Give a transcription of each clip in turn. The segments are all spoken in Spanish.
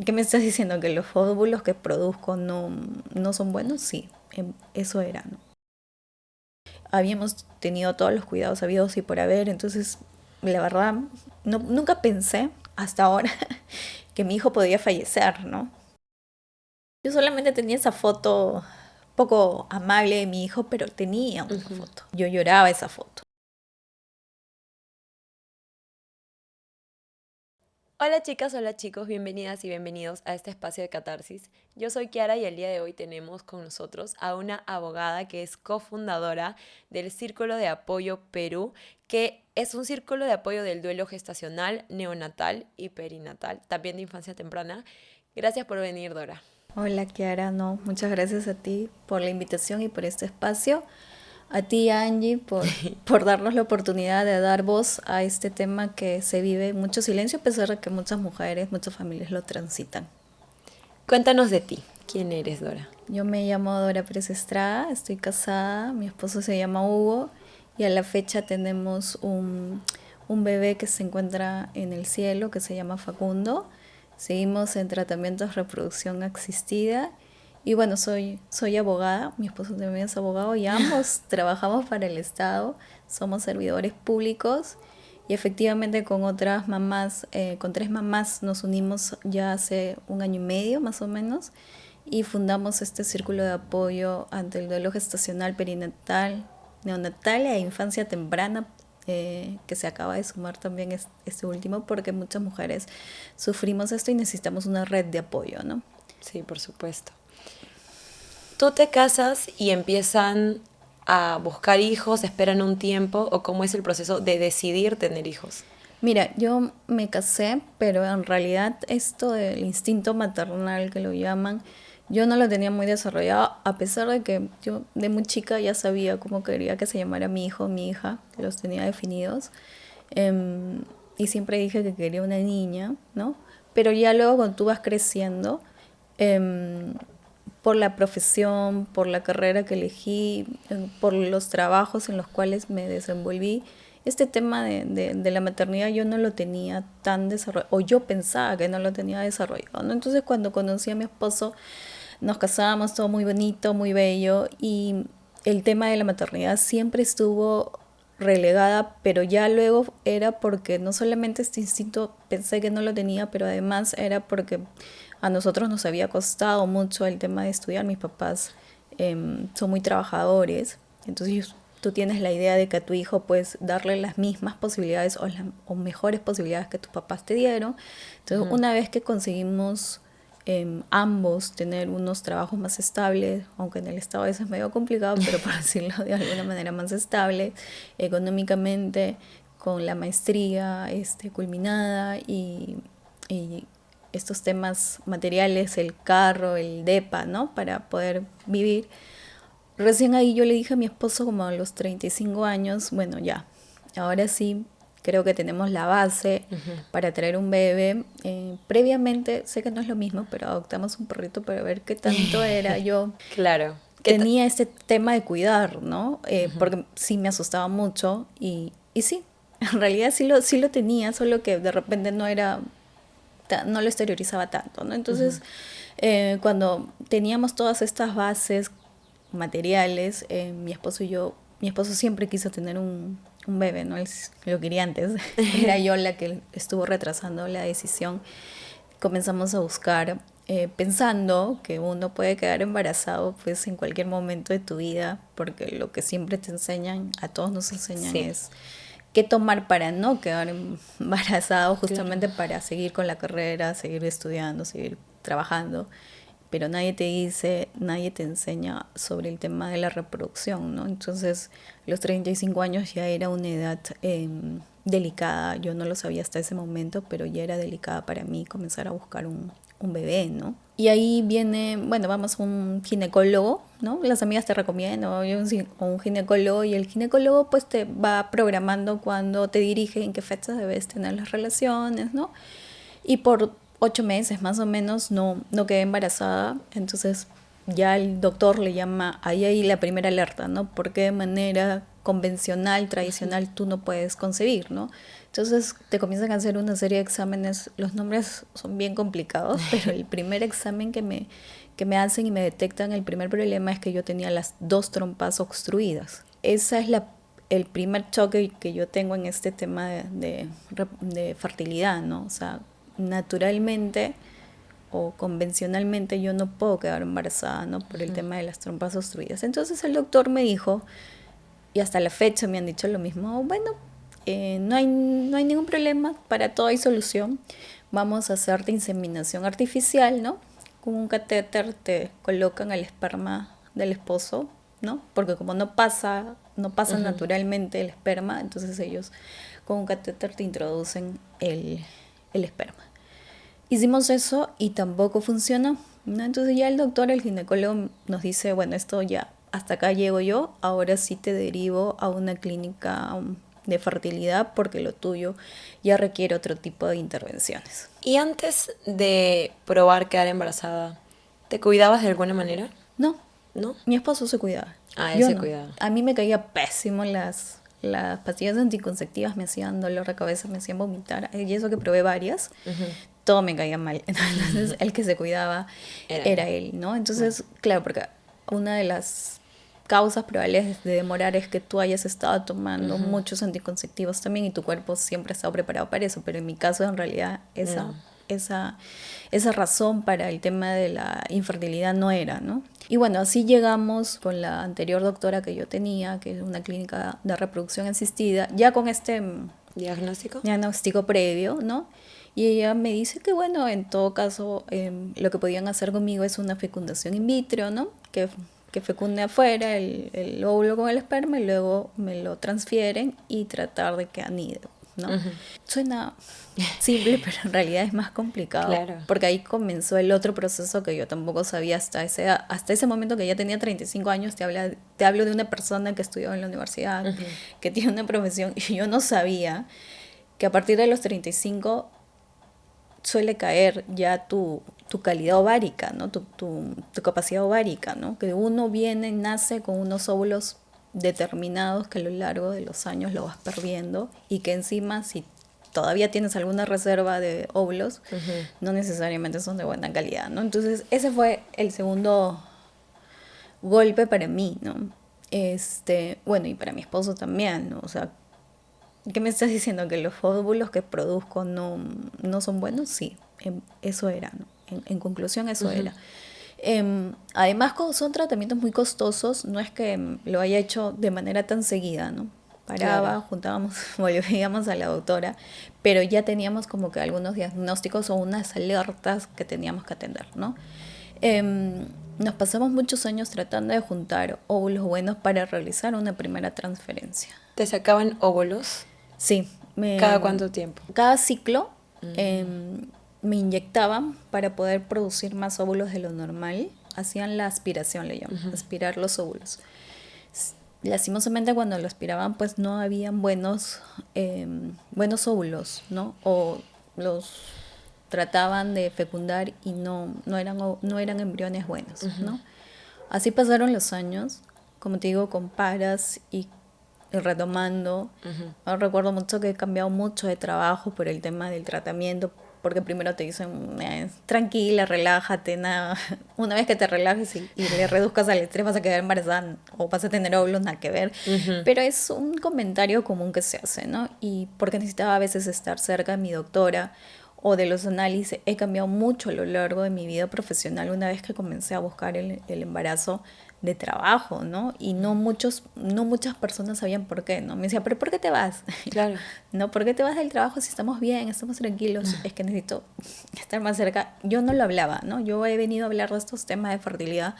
¿Qué me estás diciendo? ¿Que los óvulos que produzco no son buenos? Sí, eso era, ¿no? Habíamos tenido todos los cuidados habidos y por haber, entonces la verdad nunca pensé hasta ahora que mi hijo podía fallecer, ¿no? Yo solamente tenía esa foto poco amable de mi hijo, pero tenía una Ujú. foto. Yo lloraba esa foto. Hola chicas, hola chicos, bienvenidas y bienvenidos a este espacio de catarsis. Yo soy Kiara y el día de hoy tenemos con nosotros a una abogada que es cofundadora del Círculo de Apoyo Perú, que es un círculo de apoyo del duelo gestacional, neonatal y perinatal, también de infancia temprana. Gracias por venir, Dora. Hola Kiara, no, muchas gracias a ti por la invitación y por este espacio. A ti, Angie, por darnos la oportunidad de dar voz a este tema que se vive en mucho silencio, a pesar de que muchas mujeres, muchas familias lo transitan. Cuéntanos de ti. ¿Quién eres, Dora? Yo me llamo Dora Pérez Estrada, estoy casada, mi esposo se llama Hugo y a la fecha tenemos un bebé que se encuentra en el cielo que se llama Facundo. Seguimos en tratamientos de reproducción asistida y bueno, soy abogada, mi esposo también es abogado y ambos trabajamos para el Estado, somos servidores públicos y efectivamente con otras mamás, con tres mamás nos unimos ya hace un año y medio más o menos y fundamos este círculo de apoyo ante el duelo gestacional, perinatal, neonatal e infancia temprana, que se acaba de sumar también este último, porque muchas mujeres sufrimos esto y necesitamos una red de apoyo, ¿no? Sí, por supuesto. Tú te casas y empiezan a buscar hijos, esperan un tiempo, o cómo es el proceso de decidir tener hijos. Mira, yo me casé, pero en realidad esto del instinto maternal que lo llaman, yo no lo tenía muy desarrollado, a pesar de que yo de muy chica ya sabía cómo quería que se llamara mi hijo o mi hija, que los tenía definidos. Em, y siempre dije que quería una niña, ¿no? Pero ya luego cuando tú vas creciendo, em, por la profesión, por la carrera que elegí, por los trabajos en los cuales me desenvolví, este tema de la maternidad yo no lo tenía tan desarrollado, o yo pensaba que no lo tenía desarrollado, ¿no? Entonces cuando conocí a mi esposo, nos casábamos, todo muy bonito, muy bello, y el tema de la maternidad siempre estuvo relegada, pero ya luego era porque no solamente este instinto pensé que no lo tenía, pero además era porque a nosotros nos había costado mucho el tema de estudiar. Mis papás son muy trabajadores, entonces tú tienes la idea de que a tu hijo puedes darle las mismas posibilidades o mejores posibilidades que tus papás te dieron. Entonces Ujú. una vez que conseguimos ambos tener unos trabajos más estables, aunque en el estado a veces es medio complicado, pero por decirlo de alguna manera más estable, económicamente, con la maestría culminada y estos temas materiales, el carro, el DEPA, ¿no? Para poder vivir. Recién ahí yo le dije a mi esposo como a los 35 años, bueno, ya, ahora sí creo que tenemos la base Ujú. para traer un bebé. Previamente, sé que no es lo mismo, pero adoptamos un perrito para ver qué tanto era. Yo Claro. tenía este tema de cuidar, ¿no? Ujú. Porque sí me asustaba mucho y sí, en realidad sí lo tenía, solo que de repente no lo exteriorizaba tanto, ¿no? Ujú. Entonces, cuando teníamos todas estas bases materiales, mi esposo siempre quiso tener un bebé, ¿no? Él lo quería antes. Era yo la que estuvo retrasando la decisión. Comenzamos a buscar, pensando que uno puede quedar embarazado pues en cualquier momento de tu vida, porque lo que siempre te enseñan, a todos nos enseñan Sí, es qué tomar para no quedar embarazado, claro. justamente para seguir con la carrera, seguir estudiando, seguir trabajando, pero nadie te dice, nadie te enseña sobre el tema de la reproducción, ¿no? Entonces, los 35 años ya era una edad delicada, yo no lo sabía hasta ese momento, pero ya era delicada para mí comenzar a buscar un bebé, ¿no? Y ahí viene, bueno, vamos a un ginecólogo, ¿no? Las amigas te recomiendan, o un ginecólogo, y el ginecólogo pues te va programando cuando te dirige en qué fechas debes tener las relaciones, ¿no? Y por 8 meses más o menos no quedé embarazada, entonces ya el doctor le llama, ahí la primera alerta, ¿no? ¿Por qué manera convencional, tradicional, tú no puedes concebir, ¿no? Entonces te comienzan a hacer una serie de exámenes, los nombres son bien complicados, pero el primer examen que me hacen y me detectan, el primer problema es que yo tenía las dos trompas obstruidas. Esa es el primer choque que yo tengo en este tema de fertilidad, ¿no? O sea, naturalmente o convencionalmente yo no puedo quedar embarazada, ¿no? Por el tema de las trompas obstruidas. Entonces el doctor me dijo, y hasta la fecha me han dicho lo mismo, bueno, no hay ningún problema, para todo hay solución, vamos a hacerte inseminación artificial, ¿no? Con un catéter te colocan el esperma del esposo, ¿no? Porque como no pasa naturalmente el esperma, entonces ellos con un catéter te introducen el esperma. Hicimos eso y tampoco funcionó, ¿no? Entonces ya el doctor, el ginecólogo, nos dice, bueno, esto ya, hasta acá llego yo, ahora sí te derivo a una clínica de fertilidad porque lo tuyo ya requiere otro tipo de intervenciones. Y antes de probar quedar embarazada, ¿te cuidabas de alguna manera? No, ¿No? mi esposo se cuidaba. Ah, él Yo se no. cuidaba. A mí me caía pésimo las pastillas anticonceptivas, me hacían dolor de cabeza, me hacían vomitar. Y eso que probé varias, todo me caía mal. Entonces, el que se cuidaba Era era él, ¿no? Entonces, claro, porque una de las causas probables de demorar es que tú hayas estado tomando muchos anticonceptivos también y tu cuerpo siempre ha estado preparado para eso. Pero en mi caso, en realidad, esa, esa razón para el tema de la infertilidad no era, ¿no? Y bueno, así llegamos con la anterior doctora que yo tenía, que es una clínica de reproducción asistida, ya con este ¿Diagnóstico? diagnóstico previo, ¿no? Y ella me dice que bueno, en todo caso, lo que podían hacer conmigo es una fecundación in vitro, ¿no? Que fecunde afuera el óvulo con el esperma y luego me lo transfieren y tratar de que anide, ¿no? Suena simple, pero en realidad es más complicado. Claro. Porque ahí comenzó el otro proceso que yo tampoco sabía hasta ese momento que ya tenía 35 años. Te hablo de una persona que estudió en la universidad, que tiene una profesión, y yo no sabía que a partir de los 35 suele caer ya tu calidad ovárica, ¿no? Tu capacidad ovárica, ¿no? Que uno nace con unos óvulos determinados que a lo largo de los años lo vas perdiendo y que encima si todavía tienes alguna reserva de óvulos, no necesariamente son de buena calidad, ¿no? Entonces ese fue el segundo golpe para mí, ¿no? Bueno, y para mi esposo también, ¿no? O sea, ¿qué me estás diciendo? ¿Que los óvulos que produzco no son buenos? Sí, eso era, ¿no? En conclusión, eso era. Además, son tratamientos muy costosos, no es que lo haya hecho de manera tan seguida, ¿no? Paraba, Claro. juntábamos, volvíamos a la doctora, pero ya teníamos como que algunos diagnósticos o unas alertas que teníamos que atender, ¿no? Nos pasamos muchos años tratando de juntar óvulos buenos para realizar una primera transferencia. ¿Te sacaban óvulos? Sí. ¿Cada cuánto tiempo? Cada ciclo me inyectaban para poder producir más óvulos de lo normal. Hacían la aspiración, le llaman, aspirar los óvulos. Lastimosamente cuando lo aspiraban pues no habían buenos óvulos, ¿no? O los trataban de fecundar y no eran embriones buenos, ¿no? Así pasaron los años, como te digo, con paras y retomando. Ahora recuerdo mucho que he cambiado mucho de trabajo por el tema del tratamiento, porque primero te dicen, tranquila, relájate, nada. Una vez que te relajes y le reduzcas al estrés vas a quedar embarazada o vas a tener óvulos, nada que ver. Pero es un comentario común que se hace, ¿no? Y porque necesitaba a veces estar cerca de mi doctora o de los análisis, he cambiado mucho a lo largo de mi vida profesional una vez que comencé a buscar el embarazo de trabajo, ¿no? Y no muchas personas sabían por qué, ¿no? Me decía, ¿pero por qué te vas? Claro. No, ¿por qué te vas del trabajo si estamos bien, estamos tranquilos? Es que necesito estar más cerca. Yo no lo hablaba, ¿no? Yo he venido a hablar de estos temas de fertilidad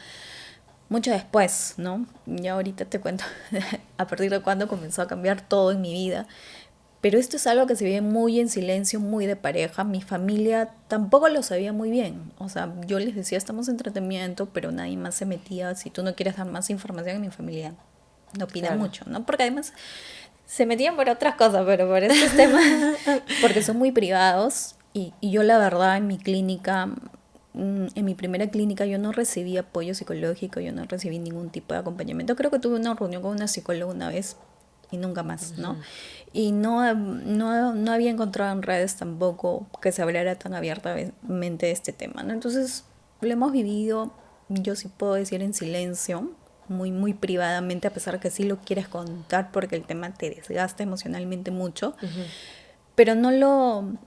mucho después, ¿no? Ya ahorita te cuento a partir de cuándo comenzó a cambiar todo en mi vida. Pero esto es algo que se vive muy en silencio, muy de pareja. Mi familia tampoco lo sabía muy bien. O sea, yo les decía, estamos en tratamiento, pero nadie más se metía. Si tú no quieres dar más información, mi familia no opina mucho, ¿no? Porque además se metían por otras cosas, pero por estos temas, porque son muy privados. Y yo la verdad en mi clínica, en mi primera clínica yo no recibí apoyo psicológico, yo no recibí ningún tipo de acompañamiento. Creo que tuve una reunión con una psicóloga una vez, y nunca más, ¿no? Y no había encontrado en redes tampoco que se hablara tan abiertamente de este tema, ¿no? Entonces lo hemos vivido, yo sí puedo decir en silencio, muy, muy privadamente, a pesar que sí lo quieres contar porque el tema te desgasta emocionalmente mucho, pero no lo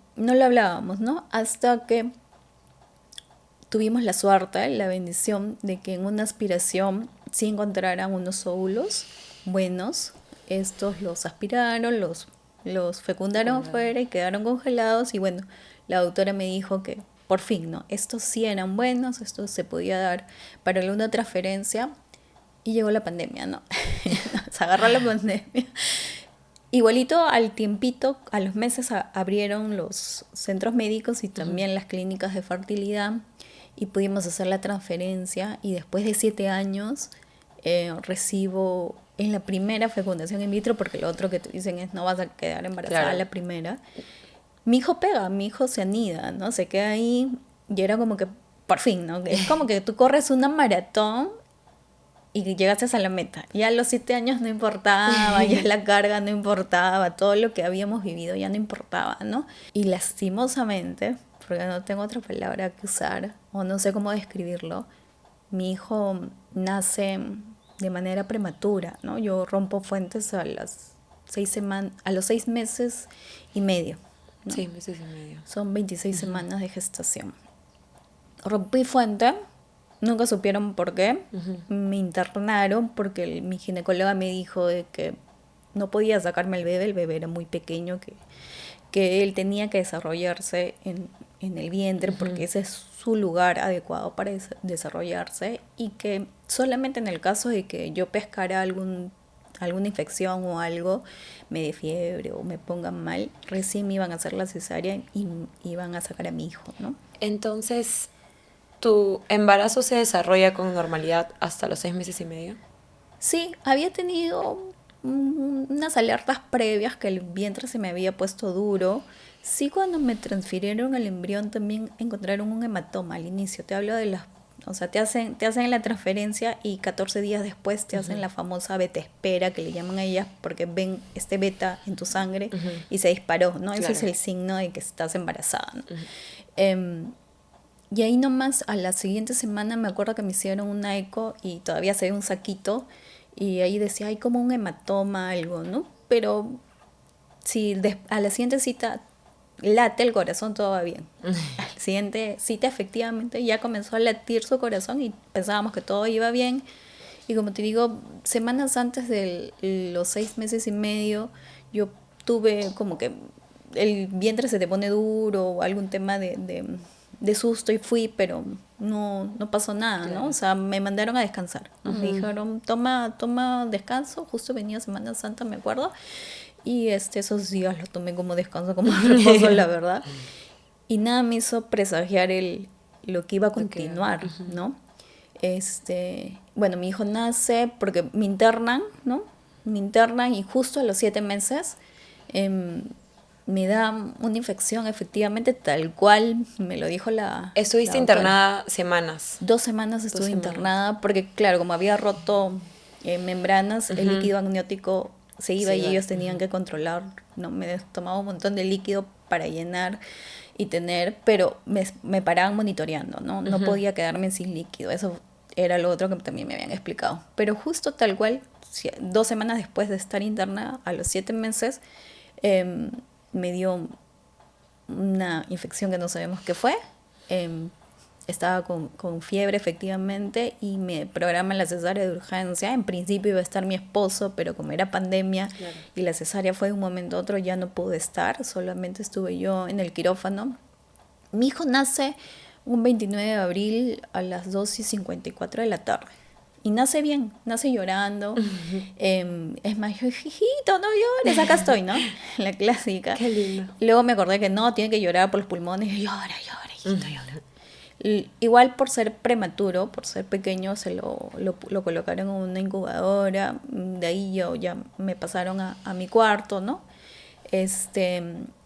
hablábamos, ¿no? Hasta que tuvimos la suerte, la bendición de que en una aspiración sí encontraran unos óvulos buenos. Estos los aspiraron, los fecundaron afuera y quedaron congelados. Y bueno, la doctora me dijo que por fin, ¿no? Estos sí eran buenos, esto se podía dar para alguna transferencia. Y llegó la pandemia, ¿no? Se agarró la pandemia. Igualito al tiempito, a los meses abrieron los centros médicos y también las clínicas de fertilidad y pudimos hacer la transferencia y después de 7 años recibo en la primera fecundación in vitro, porque lo otro que te dicen es no vas a quedar embarazada la primera. Mi hijo pega, mi hijo se anida, ¿no? Se queda ahí y era como que por fin, ¿no? Es como que tú corres una maratón y llegaste a la meta. Ya a los 7 años no importaba, ya la carga no importaba, todo lo que habíamos vivido ya no importaba, ¿no? Y lastimosamente, porque no tengo otra palabra que usar, o no sé cómo describirlo, mi hijo nace de manera prematura, ¿no? Yo rompo fuentes a los 6 meses y medio, ¿no? 6 meses y medio. Son 26 semanas de gestación. Rompí fuente. Nunca supieron por qué. Me internaron porque mi ginecóloga me dijo de que no podía sacarme el bebé era muy pequeño, que él tenía que desarrollarse en el vientre porque ese es su lugar adecuado para desarrollarse y que solamente en el caso de que yo pescara alguna infección o algo, me dé fiebre o me pongan mal, recién me iban a hacer la cesárea y iban a sacar a mi hijo, ¿no? Entonces, ¿tu embarazo se desarrolla con normalidad hasta los 6 meses y medio? Sí, había tenido unas alertas previas que el vientre se me había puesto duro. Sí, cuando me transfirieron el embrión también encontraron un hematoma al inicio. Te hablo de o sea, te hacen la transferencia y 14 días después te hacen la famosa beta espera, que le llaman a ellas, porque ven este beta en tu sangre y se disparó, ¿no? Claro. Ese es el signo de que estás embarazada, ¿no? Y ahí nomás a la siguiente semana me acuerdo que me hicieron una eco y todavía se ve un saquito y ahí decía, hay como un hematoma, algo, ¿no? Pero si a la siguiente cita late el corazón, todo va bien. A la siguiente cita efectivamente ya comenzó a latir su corazón y pensábamos que todo iba bien. Y como te digo, semanas antes de los 6 meses y medio, yo tuve como que el vientre se te pone duro o algún tema de susto y fui, pero no pasó nada, ¿no? O sea, me mandaron a descansar. Me dijeron, toma descanso. Justo venía Semana Santa, me acuerdo. Y esos días los tomé como descanso, como reposo, la verdad. Y nada me hizo presagiar lo que iba a continuar, ¿no? Bueno, mi hijo nace porque me internan, ¿no? Me internan y justo a los 7 meses me da una infección, efectivamente, tal cual me lo dijo la ¿Estuviste internada semanas? 2 semanas estuve internada porque, claro, como había roto membranas, el líquido amniótico se iba y ellos tenían que controlar, ¿no? Me tomaba un montón de líquido para llenar y tener, pero me paraban monitoreando, ¿no? No podía quedarme sin líquido, eso era lo otro que también me habían explicado. Pero justo tal cual, 2 semanas después de estar internada, a los 7 meses, me dio una infección que no sabemos qué fue. Estaba con fiebre efectivamente y me programan la cesárea de urgencia. En principio iba a estar mi esposo, pero como era pandemia y la cesárea fue de un momento a otro, ya no pude estar, solamente estuve yo en el quirófano. Mi hijo nace un 29 de abril a las 2:54 de la tarde. Y nace bien, nace llorando. Es más, yo, hijito, no llores, acá estoy, ¿no? La clásica. Qué lindo. Luego me acordé que no, tiene que llorar por los pulmones. Y llora, hijito, llora. Igual por ser prematuro, por ser pequeño, se lo colocaron en una incubadora. De ahí ya me pasaron a mi cuarto, ¿no?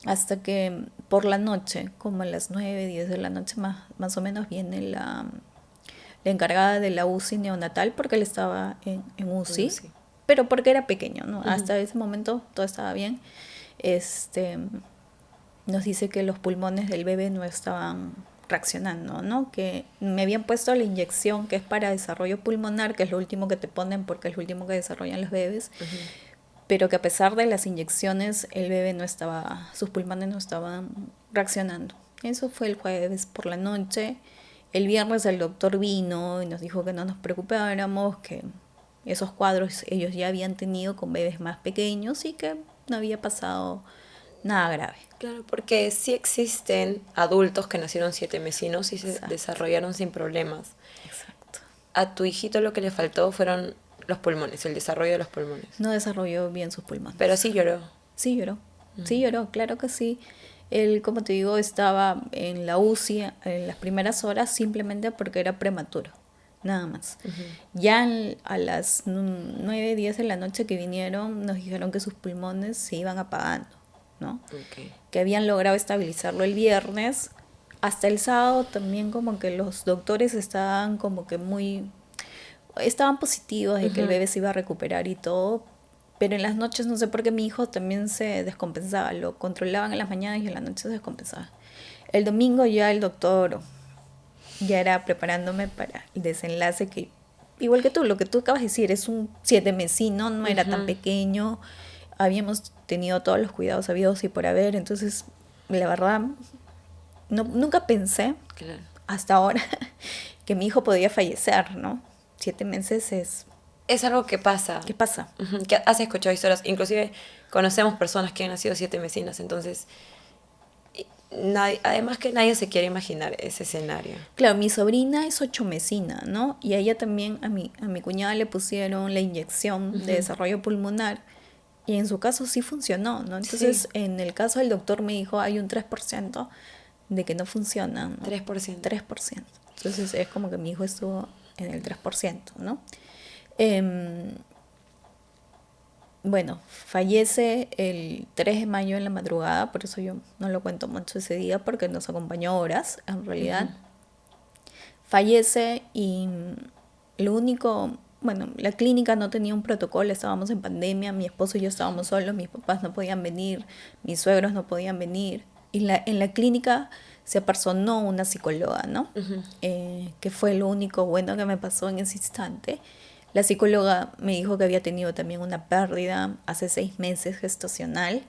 Hasta que por la noche, como a las 9, 10 de la noche más o menos, viene la encargada de la UCI neonatal, porque él estaba en UCI. pero porque era pequeño, ¿no? Hasta ese momento todo estaba bien. Nos dice que los pulmones del bebé no estaban reaccionando, ¿no? Que me habían puesto la inyección que es para desarrollo pulmonar, que es lo último que te ponen porque es lo último que desarrollan los bebés, pero que a pesar de las inyecciones el bebé no estaba, sus pulmones no estaban reaccionando. Eso fue el jueves por la noche. El viernes el doctor vino y nos dijo que no nos preocupáramos, que esos cuadros ellos ya habían tenido con bebés más pequeños y que no había pasado nada grave. Claro, porque sí existen adultos que nacieron 7 mesinos y se Exacto. desarrollaron sin problemas. Exacto. A tu hijito lo que le faltó fueron los pulmones, el desarrollo de los pulmones. No desarrolló bien sus pulmones. Pero sí lloró. Sí lloró. Sí lloró, claro que sí. Él, como te digo, estaba en la UCI en las primeras horas simplemente porque era prematuro. Nada más. Ya a las 9, 10 de la noche que vinieron, nos dijeron que sus pulmones se iban apagando, ¿no? Okay. Que habían logrado estabilizarlo el viernes. Hasta el sábado también como que los doctores estaban como que estaban positivos de que el bebé se iba a recuperar y todo, pero en las noches no sé por qué mi hijo también se descompensaba, lo controlaban en las mañanas y en la noche se descompensaba. El domingo ya el doctor ya era preparándome para el desenlace que, igual que tú, lo que tú acabas de decir, es un 7 mesino, no era tan pequeño, habíamos tenido todos los cuidados habidos y por haber, entonces la verdad nunca pensé, Claro. hasta ahora, que mi hijo podía fallecer, ¿no? 7 meses Es algo que pasa. ¿Qué pasa? Que has escuchado historias, inclusive conocemos personas que han nacido 7 mesinas, entonces además que nadie se quiere imaginar ese escenario. Claro, mi sobrina es 8 mesina, ¿no? Y a ella también, a mi cuñada le pusieron la inyección de desarrollo pulmonar y en su caso sí funcionó, ¿no? Entonces, en el caso del doctor me dijo, hay un 3% de que no funciona, ¿no? 3%. 3%. Entonces es como que mi hijo estuvo en el 3%, ¿no? Bueno, fallece el 3 de mayo en la madrugada, por eso yo no lo cuento mucho ese día, porque nos acompañó horas, en realidad. Fallece y lo único, bueno, la clínica no tenía un protocolo, estábamos en pandemia, mi esposo y yo estábamos solos, mis papás no podían venir, mis suegros no podían venir. Y en la clínica se apersonó una psicóloga, ¿no? Que fue lo único bueno que me pasó en ese instante. La psicóloga me dijo que había tenido también una pérdida hace 6 meses gestacional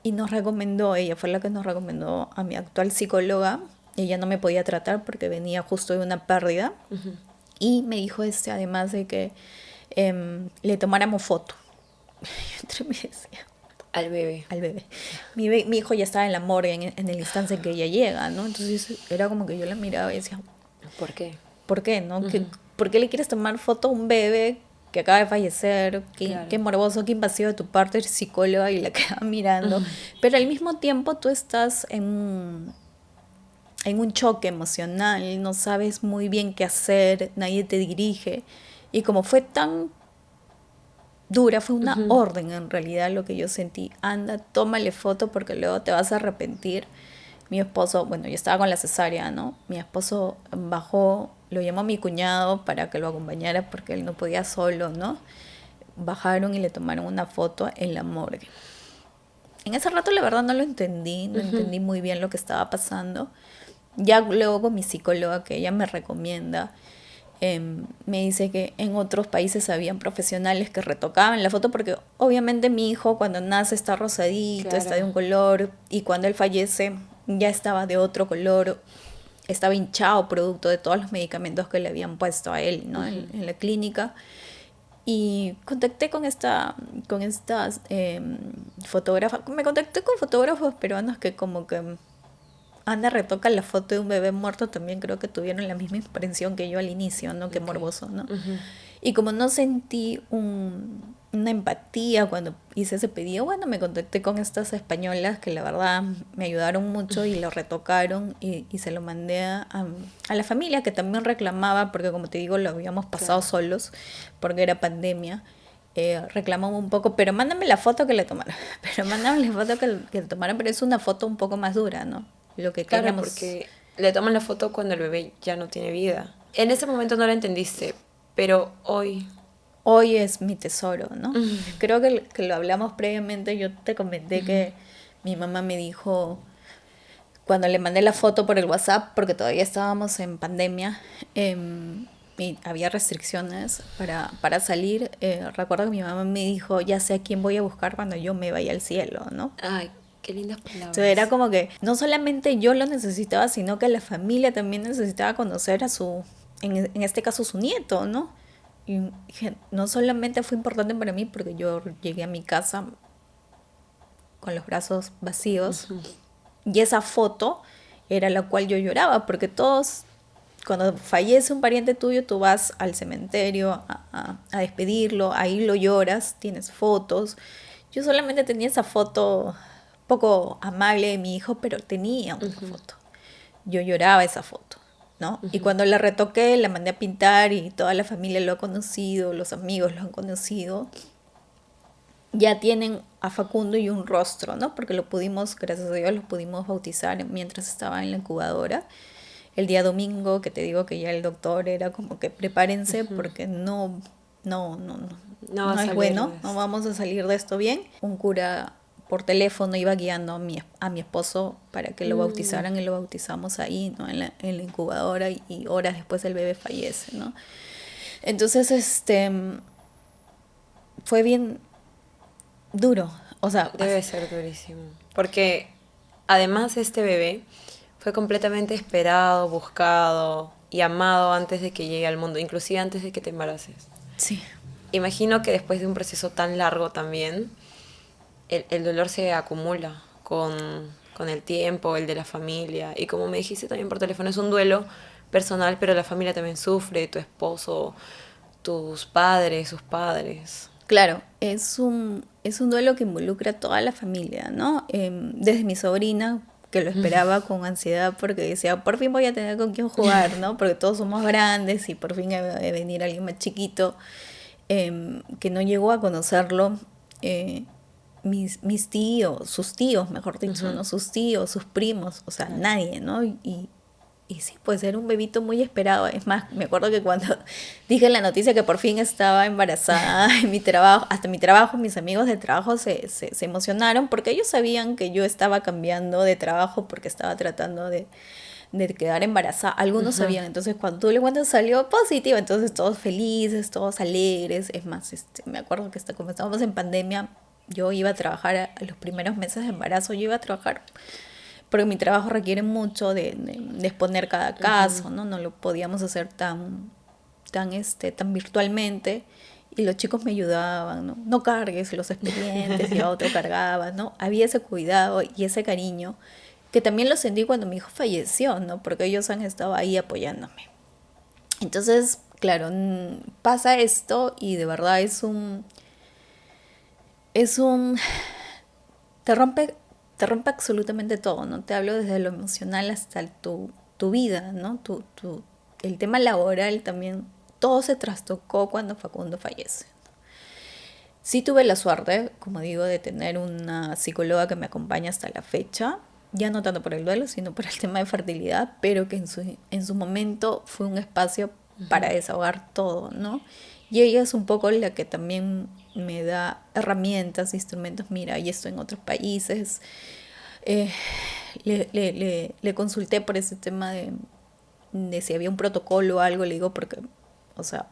y nos recomendó, ella fue la que nos recomendó a mi actual psicóloga. Ella no me podía tratar porque venía justo de una pérdida y me dijo además de que le tomáramos foto. Yo entre mí decía, Al bebé. al bebé. Mi hijo ya estaba en la morgue en el instante en que ella llega, ¿no? Entonces era como que yo la miraba y decía, ¿Por qué? ¿por qué, no? ¿Por qué le quieres tomar foto a un bebé que acaba de fallecer? Claro. Qué morboso, qué invasivo de tu parte, eres psicóloga y la queda mirando. Pero al mismo tiempo tú estás en un choque emocional, no sabes muy bien qué hacer, nadie te dirige. Y como fue tan dura, fue una orden en realidad lo que yo sentí. Anda, tómale foto porque luego te vas a arrepentir. Mi esposo, bueno, yo estaba con la cesárea, ¿no? Mi esposo bajó, lo llamó a mi cuñado para que lo acompañara porque él no podía solo, ¿no? Bajaron y le tomaron una foto en la morgue. En ese rato la verdad no lo entendí, no entendí muy bien lo que estaba pasando. Ya luego con mi psicóloga, que ella me recomienda, me dice que en otros países habían profesionales que retocaban la foto porque obviamente mi hijo cuando nace está rosadito, Claro. está de un color y cuando él fallece ya estaba de otro color, estaba hinchado producto de todos los medicamentos que le habían puesto a él, ¿no? En la clínica. Y contacté con estas fotógrafas, me contacté con fotógrafos peruanos que como que retoca la foto de un bebé muerto, también creo que tuvieron la misma impresión que yo al inicio, ¿no? Qué morboso, ¿no? Y como no sentí una empatía cuando hice ese pedido, bueno, me contacté con estas españolas que la verdad me ayudaron mucho y lo retocaron y se lo mandé a la familia que también reclamaba, porque como te digo, lo habíamos pasado solos porque era pandemia. Reclamamos un poco, pero mándame la foto que le tomaron, pero mándame la foto que le tomaron, pero es una foto un poco más dura, ¿no? Lo que Claro, queríamos. porque le toman la foto cuando el bebé ya no tiene vida. En ese momento no lo entendiste, pero hoy, hoy es mi tesoro, ¿no? Creo que lo hablamos previamente, yo te comenté que mi mamá me dijo, cuando le mandé la foto por el WhatsApp, porque todavía estábamos en pandemia, y había restricciones para salir, recuerdo que mi mamá me dijo, ya sé a quién voy a buscar cuando yo me vaya al cielo, ¿no? Ay, qué lindas Entonces era palabras. como que no solamente yo lo necesitaba, sino que la familia también necesitaba conocer a su, en este caso, su nieto, ¿no? Y dije, no solamente fue importante para mí porque yo llegué a mi casa con los brazos vacíos y esa foto era la cual yo lloraba porque todos, cuando fallece un pariente tuyo, tú vas al cementerio a despedirlo, ahí lo lloras, tienes fotos. Yo solamente tenía esa foto poco amable de mi hijo, pero tenía una foto. Yo lloraba esa foto, ¿no? Y cuando la retoqué, la mandé a pintar y toda la familia lo ha conocido, los amigos lo han conocido, ya tienen a Facundo y un rostro, ¿no? Porque lo pudimos, gracias a Dios, lo pudimos bautizar mientras estaba en la incubadora. El día domingo, que te digo que ya el doctor era como que prepárense porque no, No va a no es salir bueno, de no esto. vamos a salir de esto bien. Un cura por teléfono iba guiando a mi esposo para que lo Mm, bautizaran y lo bautizamos ahí, ¿no? En la incubadora y horas después el bebé fallece, ¿no? Entonces, fue bien duro. O sea, debe ser durísimo. Porque además este bebé fue completamente esperado, buscado y amado antes de que llegue al mundo, inclusive antes de que te embaraces. sí, Imagino que después de un proceso tan largo también, el dolor se acumula con el tiempo, el de la familia. Y como me dijiste también por teléfono, es un duelo personal, pero la familia también sufre, tu esposo, tus padres, sus padres. claro, es un duelo que involucra a toda la familia, ¿no? Desde mi sobrina, que lo esperaba con ansiedad porque decía, por fin voy a tener con quién jugar, ¿no? Porque todos somos grandes y por fin va a venir alguien más chiquito, que no llegó a conocerlo. Mis tíos, sus tíos, mejor dicho, ¿no? Sus tíos, sus primos, o sea, Claro. nadie, ¿no? Y sí, pues era un bebito muy esperado. Es más, me acuerdo que cuando dije en la noticia que por fin estaba embarazada en mi trabajo, hasta mi trabajo, mis amigos de trabajo se emocionaron porque ellos sabían que yo estaba cambiando de trabajo porque estaba tratando de quedar embarazada. Algunos sabían, entonces cuando tú le cuentas salió positivo, entonces todos felices, todos alegres. Es más, me acuerdo que hasta como estábamos en pandemia, yo iba a trabajar a los primeros meses de embarazo, yo iba a trabajar porque mi trabajo requiere mucho de exponer cada caso, ¿no? No lo podíamos hacer tan virtualmente. Y los chicos me ayudaban, ¿no? No cargues los expedientes, y a otro cargaba, ¿no? Había ese cuidado y ese cariño que también lo sentí cuando mi hijo falleció, ¿no? Porque ellos han estado ahí apoyándome. Entonces, claro, pasa esto y de verdad es un, te rompe absolutamente todo, ¿no? Te hablo desde lo emocional hasta tu vida, ¿no? El tema laboral también, todo se trastocó cuando Facundo fallece. Sí tuve la suerte, como digo, de tener una psicóloga que me acompaña hasta la fecha, ya no tanto por el duelo, sino por el tema de fertilidad, pero que en su momento fue un espacio para desahogar todo, ¿no? Y ella es un poco la que también me da herramientas, instrumentos, mira, y esto en otros países. Eh, le consulté por ese tema de si había un protocolo o algo, le digo porque, o sea,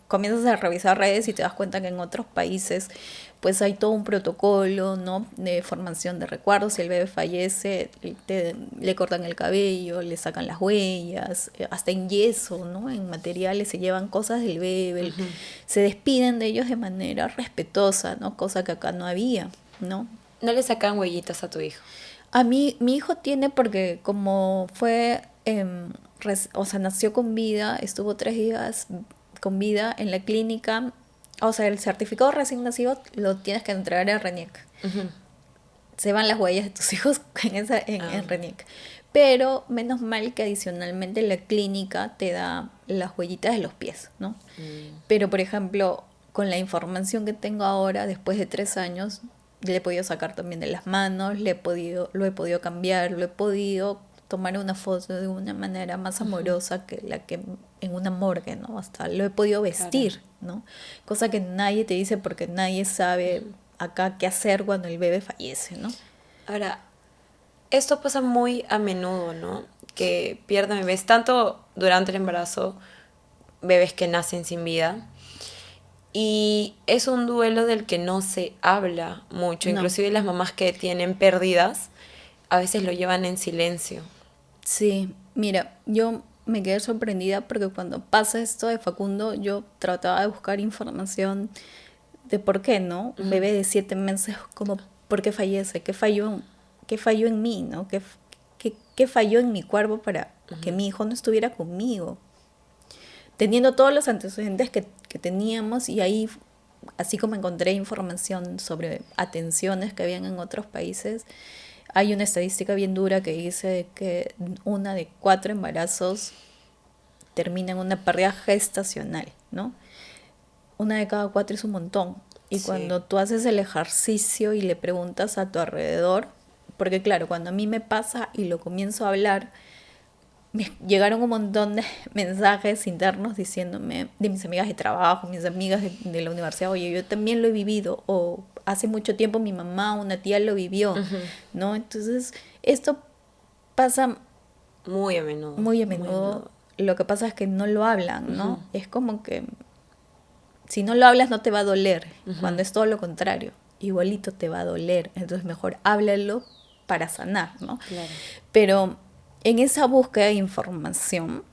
comienzas a revisar redes y te das cuenta que en otros países pues hay todo un protocolo, ¿no? De formación de recuerdos. Si el bebé fallece, le cortan el cabello, le sacan las huellas, hasta en yeso, ¿no? En materiales se llevan cosas del bebé, se despiden de ellos de manera respetuosa, ¿no? Cosa que acá no había, ¿no? No le sacan huellitas a tu hijo. A mí, mi hijo tiene porque como fue, o sea, nació con vida, estuvo 3 días con vida en la clínica, o sea, el certificado recién nacido lo tienes que entregar a RENIEC. Se van las huellas de tus hijos Ah, en RENIEC. Pero menos mal que adicionalmente la clínica te da las huellitas de los pies, ¿no? Pero, por ejemplo, con la información que tengo ahora, después de 3 años, le he podido sacar también de las manos, lo he podido cambiar, lo he podido tomar una foto de una manera más amorosa que la que en una morgue, ¿no? Hasta lo he podido vestir, ¿no? Cosa que nadie te dice porque nadie sabe acá qué hacer cuando el bebé fallece, ¿no? Ahora, esto pasa muy a menudo, ¿no? Que pierden bebés, tanto durante el embarazo, bebés que nacen sin vida. Y es un duelo del que no se habla mucho. No. Inclusive las mamás que tienen pérdidas a veces lo llevan en silencio. Sí, mira, yo me quedé sorprendida porque cuando pasa esto de Facundo, yo trataba de buscar información de por qué, ¿no? Un bebé de 7 meses, como, ¿por qué fallece? Qué falló en mí, ¿no? ¿Qué falló en mi cuerpo para que mi hijo no estuviera conmigo? Teniendo todos los antecedentes que teníamos y ahí, así como encontré información sobre atenciones que habían en otros países, hay una estadística bien dura que dice que 1 de 4 embarazos termina en una pérdida gestacional, ¿no? 1 de cada 4 es un montón. Y Sí. cuando tú haces el ejercicio y le preguntas a tu alrededor, porque claro, cuando a mí me pasa y lo comienzo a hablar, me llegaron un montón de mensajes internos diciéndome, de mis amigas de trabajo, mis amigas de la universidad, oye, yo también lo he vivido, o hace mucho tiempo mi mamá, una tía lo vivió, ¿no? Entonces, esto pasa Muy a menudo. muy a Muy a menudo, menudo. lo que pasa es que no lo hablan, ¿no? Es como que si no lo hablas no te va a doler, cuando es todo lo contrario, igualito te va a doler, entonces mejor háblalo para sanar, ¿no? Claro. Pero en esa búsqueda de información,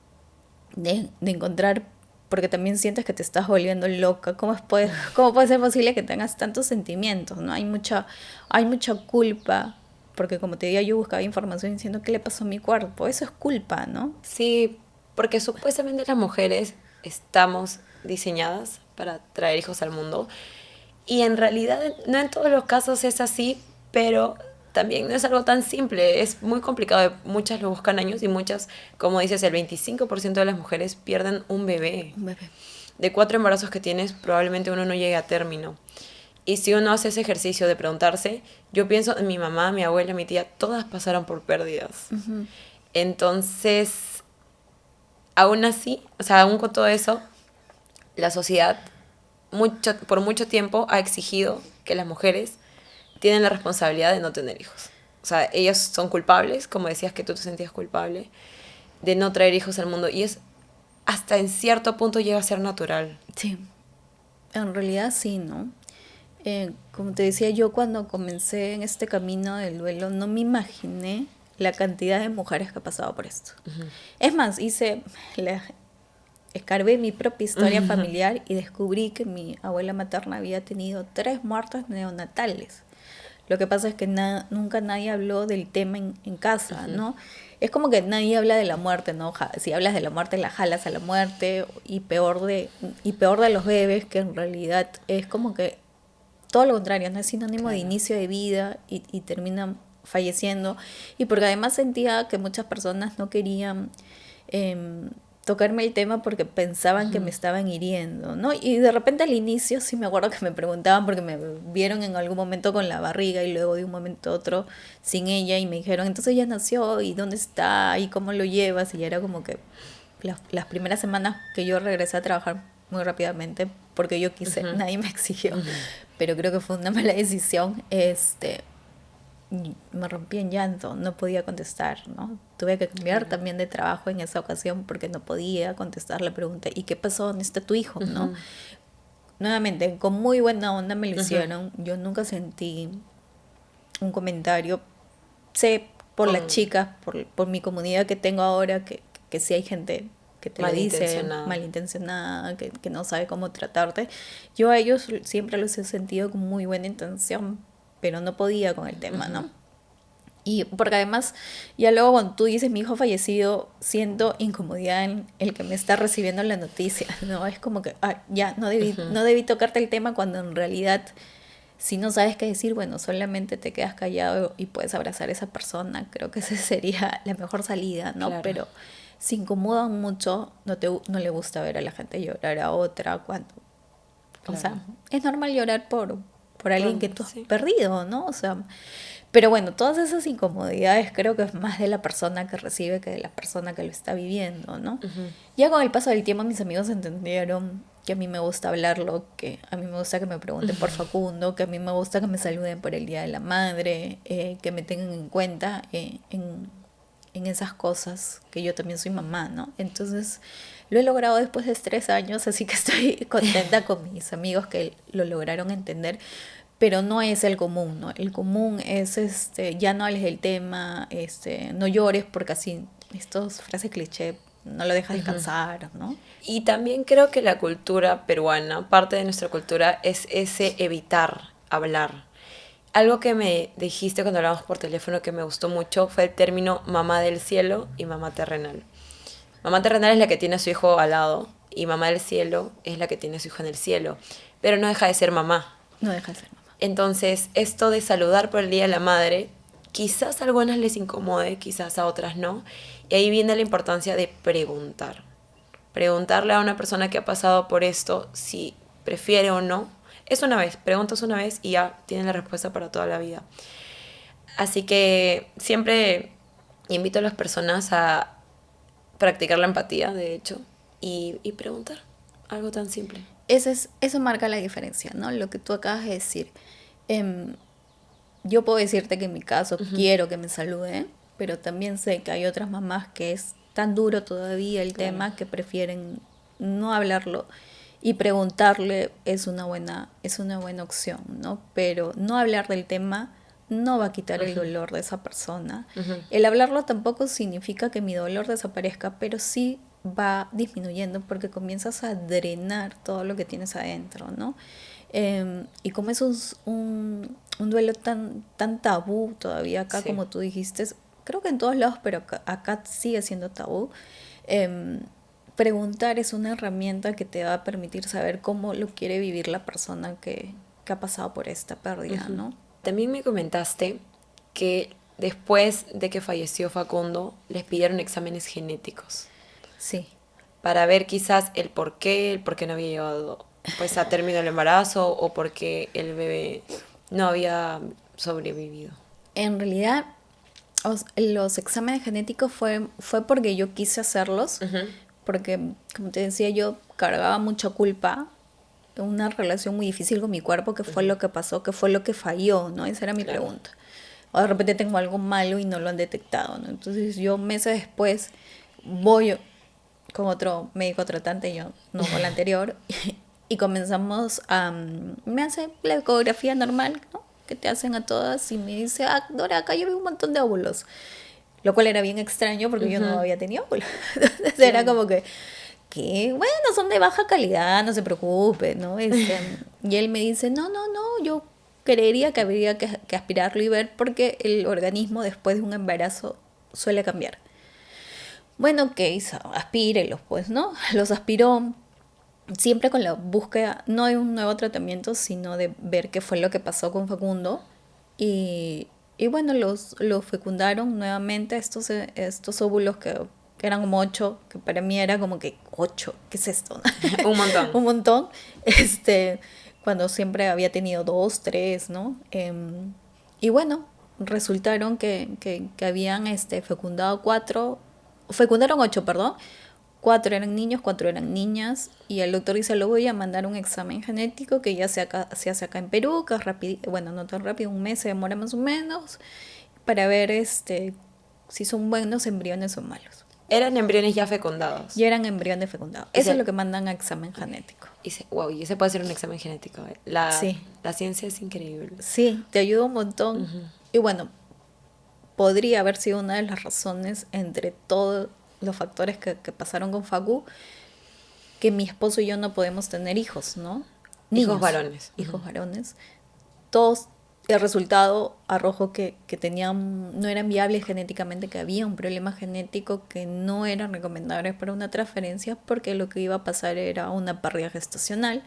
de encontrar, porque también sientes que te estás volviendo loca, cómo puede ser posible que tengas tantos sentimientos, ¿no? Hay mucha culpa, porque como te digo, yo buscaba información diciendo qué le pasó a mi cuerpo, eso es culpa, ¿no? Sí, porque supuestamente las mujeres estamos diseñadas para traer hijos al mundo. Y en realidad no en todos los casos es así, pero también no es algo tan simple, es muy complicado. Muchas lo buscan años y muchas, como dices, el 25% de las mujeres pierden un bebé. Un bebé. De 4 embarazos que tienes, probablemente uno no llegue a término. Y si uno hace ese ejercicio de preguntarse, yo pienso en mi mamá, mi abuela, mi tía, todas pasaron por pérdidas. Entonces, aún así, o sea, aún con todo eso, la sociedad por mucho tiempo ha exigido que las mujeres tienen la responsabilidad de no tener hijos. O sea, ellas son culpables, como decías que tú te sentías culpable, de no traer hijos al mundo. Y es hasta en cierto punto llega a ser natural. Sí, en realidad sí, ¿no? Como te decía, yo cuando comencé en este camino del duelo no me imaginé la cantidad de mujeres que ha pasado por esto. Es más, escarbé mi propia historia familiar y descubrí que mi abuela materna había tenido 3 muertes neonatales. Lo que pasa es que nunca nadie habló del tema en casa, ¿no? Es como que nadie habla de la muerte, ¿no? Si hablas de la muerte, la jalas a la muerte, y peor de los bebés, que en realidad es como que todo lo contrario, no es sinónimo de Claro. inicio de vida y terminan falleciendo. Y porque además sentía que muchas personas no querían tocarme el tema porque pensaban que me estaban hiriendo, ¿no? Y de repente al inicio sí me acuerdo que me preguntaban porque me vieron en algún momento con la barriga y luego de un momento a otro sin ella y me dijeron, entonces ya nació y dónde está y cómo lo llevas y ya era como que las primeras semanas que yo regresé a trabajar muy rápidamente porque yo quise, nadie me exigió, pero creo que fue una mala decisión, me rompí en llanto, no podía contestar, ¿no? Tuve que cambiar también de trabajo en esa ocasión porque no podía contestar la pregunta, ¿y qué pasó? ¿Dónde está tu hijo? ¿No? Nuevamente, con muy buena onda me lo hicieron, yo nunca sentí un comentario, sé por las chicas, por mi comunidad que tengo ahora, que sí hay gente que te lo dice malintencionada, que no sabe cómo tratarte. Yo a ellos siempre los he sentido con muy buena intención, pero no podía con el tema, ¿no? Y porque además, ya luego cuando tú dices mi hijo fallecido, siento incomodidad en el que me está recibiendo la noticia, ¿no? Es como que, ya, no debí tocarte el tema cuando en realidad, si no sabes qué decir, bueno, solamente te quedas callado y puedes abrazar a esa persona. Creo que esa sería la mejor salida, ¿no? Claro. Pero se incomodan mucho, no le gusta ver a la gente llorar a otra cuando... O sea, es normal llorar por alguien que tú has perdido, ¿no? O sea, Pero bueno, todas esas incomodidades creo que es más de la persona que recibe que de la persona que lo está viviendo, ¿no? Ujú. Ya con el paso del tiempo mis amigos entendieron que a mí me gusta hablarlo, que a mí me gusta que me pregunten por Facundo, que a mí me gusta que me saluden por el Día de la Madre, que me tengan en cuenta en esas cosas, que yo también soy mamá, ¿no? Entonces lo he logrado después de 3 años, así que estoy contenta con mis amigos que lo lograron entender, pero no es el común, ¿no? El común es, ya no hables del tema, no llores porque así, estas frases cliché, no lo dejas Ujú. descansar, ¿no? Y también creo que la cultura peruana, parte de nuestra cultura es ese evitar hablar. Algo que me dijiste cuando hablábamos por teléfono que me gustó mucho fue el término mamá del cielo y mamá terrenal. Mamá terrenal es la que tiene a su hijo al lado y mamá del cielo es la que tiene a su hijo en el cielo, pero no deja de ser mamá. No dejas de ser mamá. Entonces, esto de saludar por el Día de la Madre, quizás a algunas les incomode, quizás a otras no, y ahí viene la importancia de preguntar. Preguntarle a una persona que ha pasado por esto si prefiere o no. Es una vez, preguntas una vez y ya tienen la respuesta para toda la vida. Así que siempre invito a las personas a practicar la empatía, de hecho, y preguntar. Algo tan simple. Eso marca la diferencia, ¿no? Lo que tú acabas de decir. Em, yo puedo decirte que en mi caso quiero que me saluden, pero también sé que hay otras mamás que es tan duro todavía el Claro. tema que prefieren no hablarlo y preguntarle es una buena opción, ¿no? Pero no hablar del tema no va a quitar el Ujú, dolor de esa persona. ujú. El hablarlo tampoco significa que mi dolor desaparezca, pero sí va disminuyendo porque comienzas a drenar todo lo que tienes adentro, ¿no? Y como eso es un duelo tan tabú todavía acá, Sí. como tú dijiste, creo que en todos lados, pero acá sigue siendo tabú. em, Preguntar es una herramienta que te va a permitir saber cómo lo quiere vivir la persona que ha pasado por esta pérdida, Ujú. ¿no? También me comentaste que después de que falleció Facundo, les pidieron exámenes genéticos Sí. para ver quizás el por qué no había llevado pues a término el embarazo o por qué el bebé no había sobrevivido. En realidad, los exámenes genéticos fue porque yo quise hacerlos, Ujú. porque, como te decía, yo cargaba mucha culpa, una relación muy difícil con mi cuerpo, que fue lo que pasó, que fue lo que falló, ¿no? Esa era mi Claro. pregunta. O de repente tengo algo malo y no lo han detectado, ¿no? Entonces yo meses después voy con otro médico tratante, yo no con la anterior, y comenzamos a... me hace la ecografía normal, ¿no? Que te hacen a todas y me dice, ah, Dora, acá yo veo un montón de óvulos. Lo cual era bien extraño porque yo no Ujú. había tenido óvulos. Entonces era Claro. como que bueno, son de baja calidad, no se preocupe, ¿no? Y él me dice, no, no, no, yo creería que habría que aspirarlo y ver porque el organismo después de un embarazo suele cambiar. Bueno, ¿qué hizo? Aspírelos, pues, ¿no? Los aspiró siempre con la búsqueda, no de un nuevo tratamiento, sino de ver qué fue lo que pasó con Facundo. Y bueno, los fecundaron nuevamente estos óvulos que eran como 8, que para mí era como que 8, ¿qué es esto? Un montón. Un montón. Cuando siempre había tenido 2, 3, ¿no? Y bueno, resultaron que habían fecundado 4, fecundaron 8, perdón. 4 eran niños, 4 eran niñas. Y el doctor dice, lo voy a mandar un examen genético que ya se hace acá en Perú, que es rápido, bueno, no tan rápido, un mes se demora más o menos, para ver si son buenos embriones o malos. Eran embriones ya fecundados. Y eran embriones fecundados. Y Eso es lo se, que mandan a examen genético. wow, y ese puede ser un examen genético. Sí, La ciencia es increíble. sí, te ayuda un montón. Ujú. Y bueno, podría haber sido una de las razones entre todos los factores que pasaron con Facu, que mi esposo y yo no podemos tener hijos, ¿no? Hijos Niños, varones. Ujú. hijos varones. Todos, el resultado arrojó que tenían, no eran viables genéticamente, que había un problema genético que no eran recomendables para una transferencia porque lo que iba a pasar era una pérdida gestacional.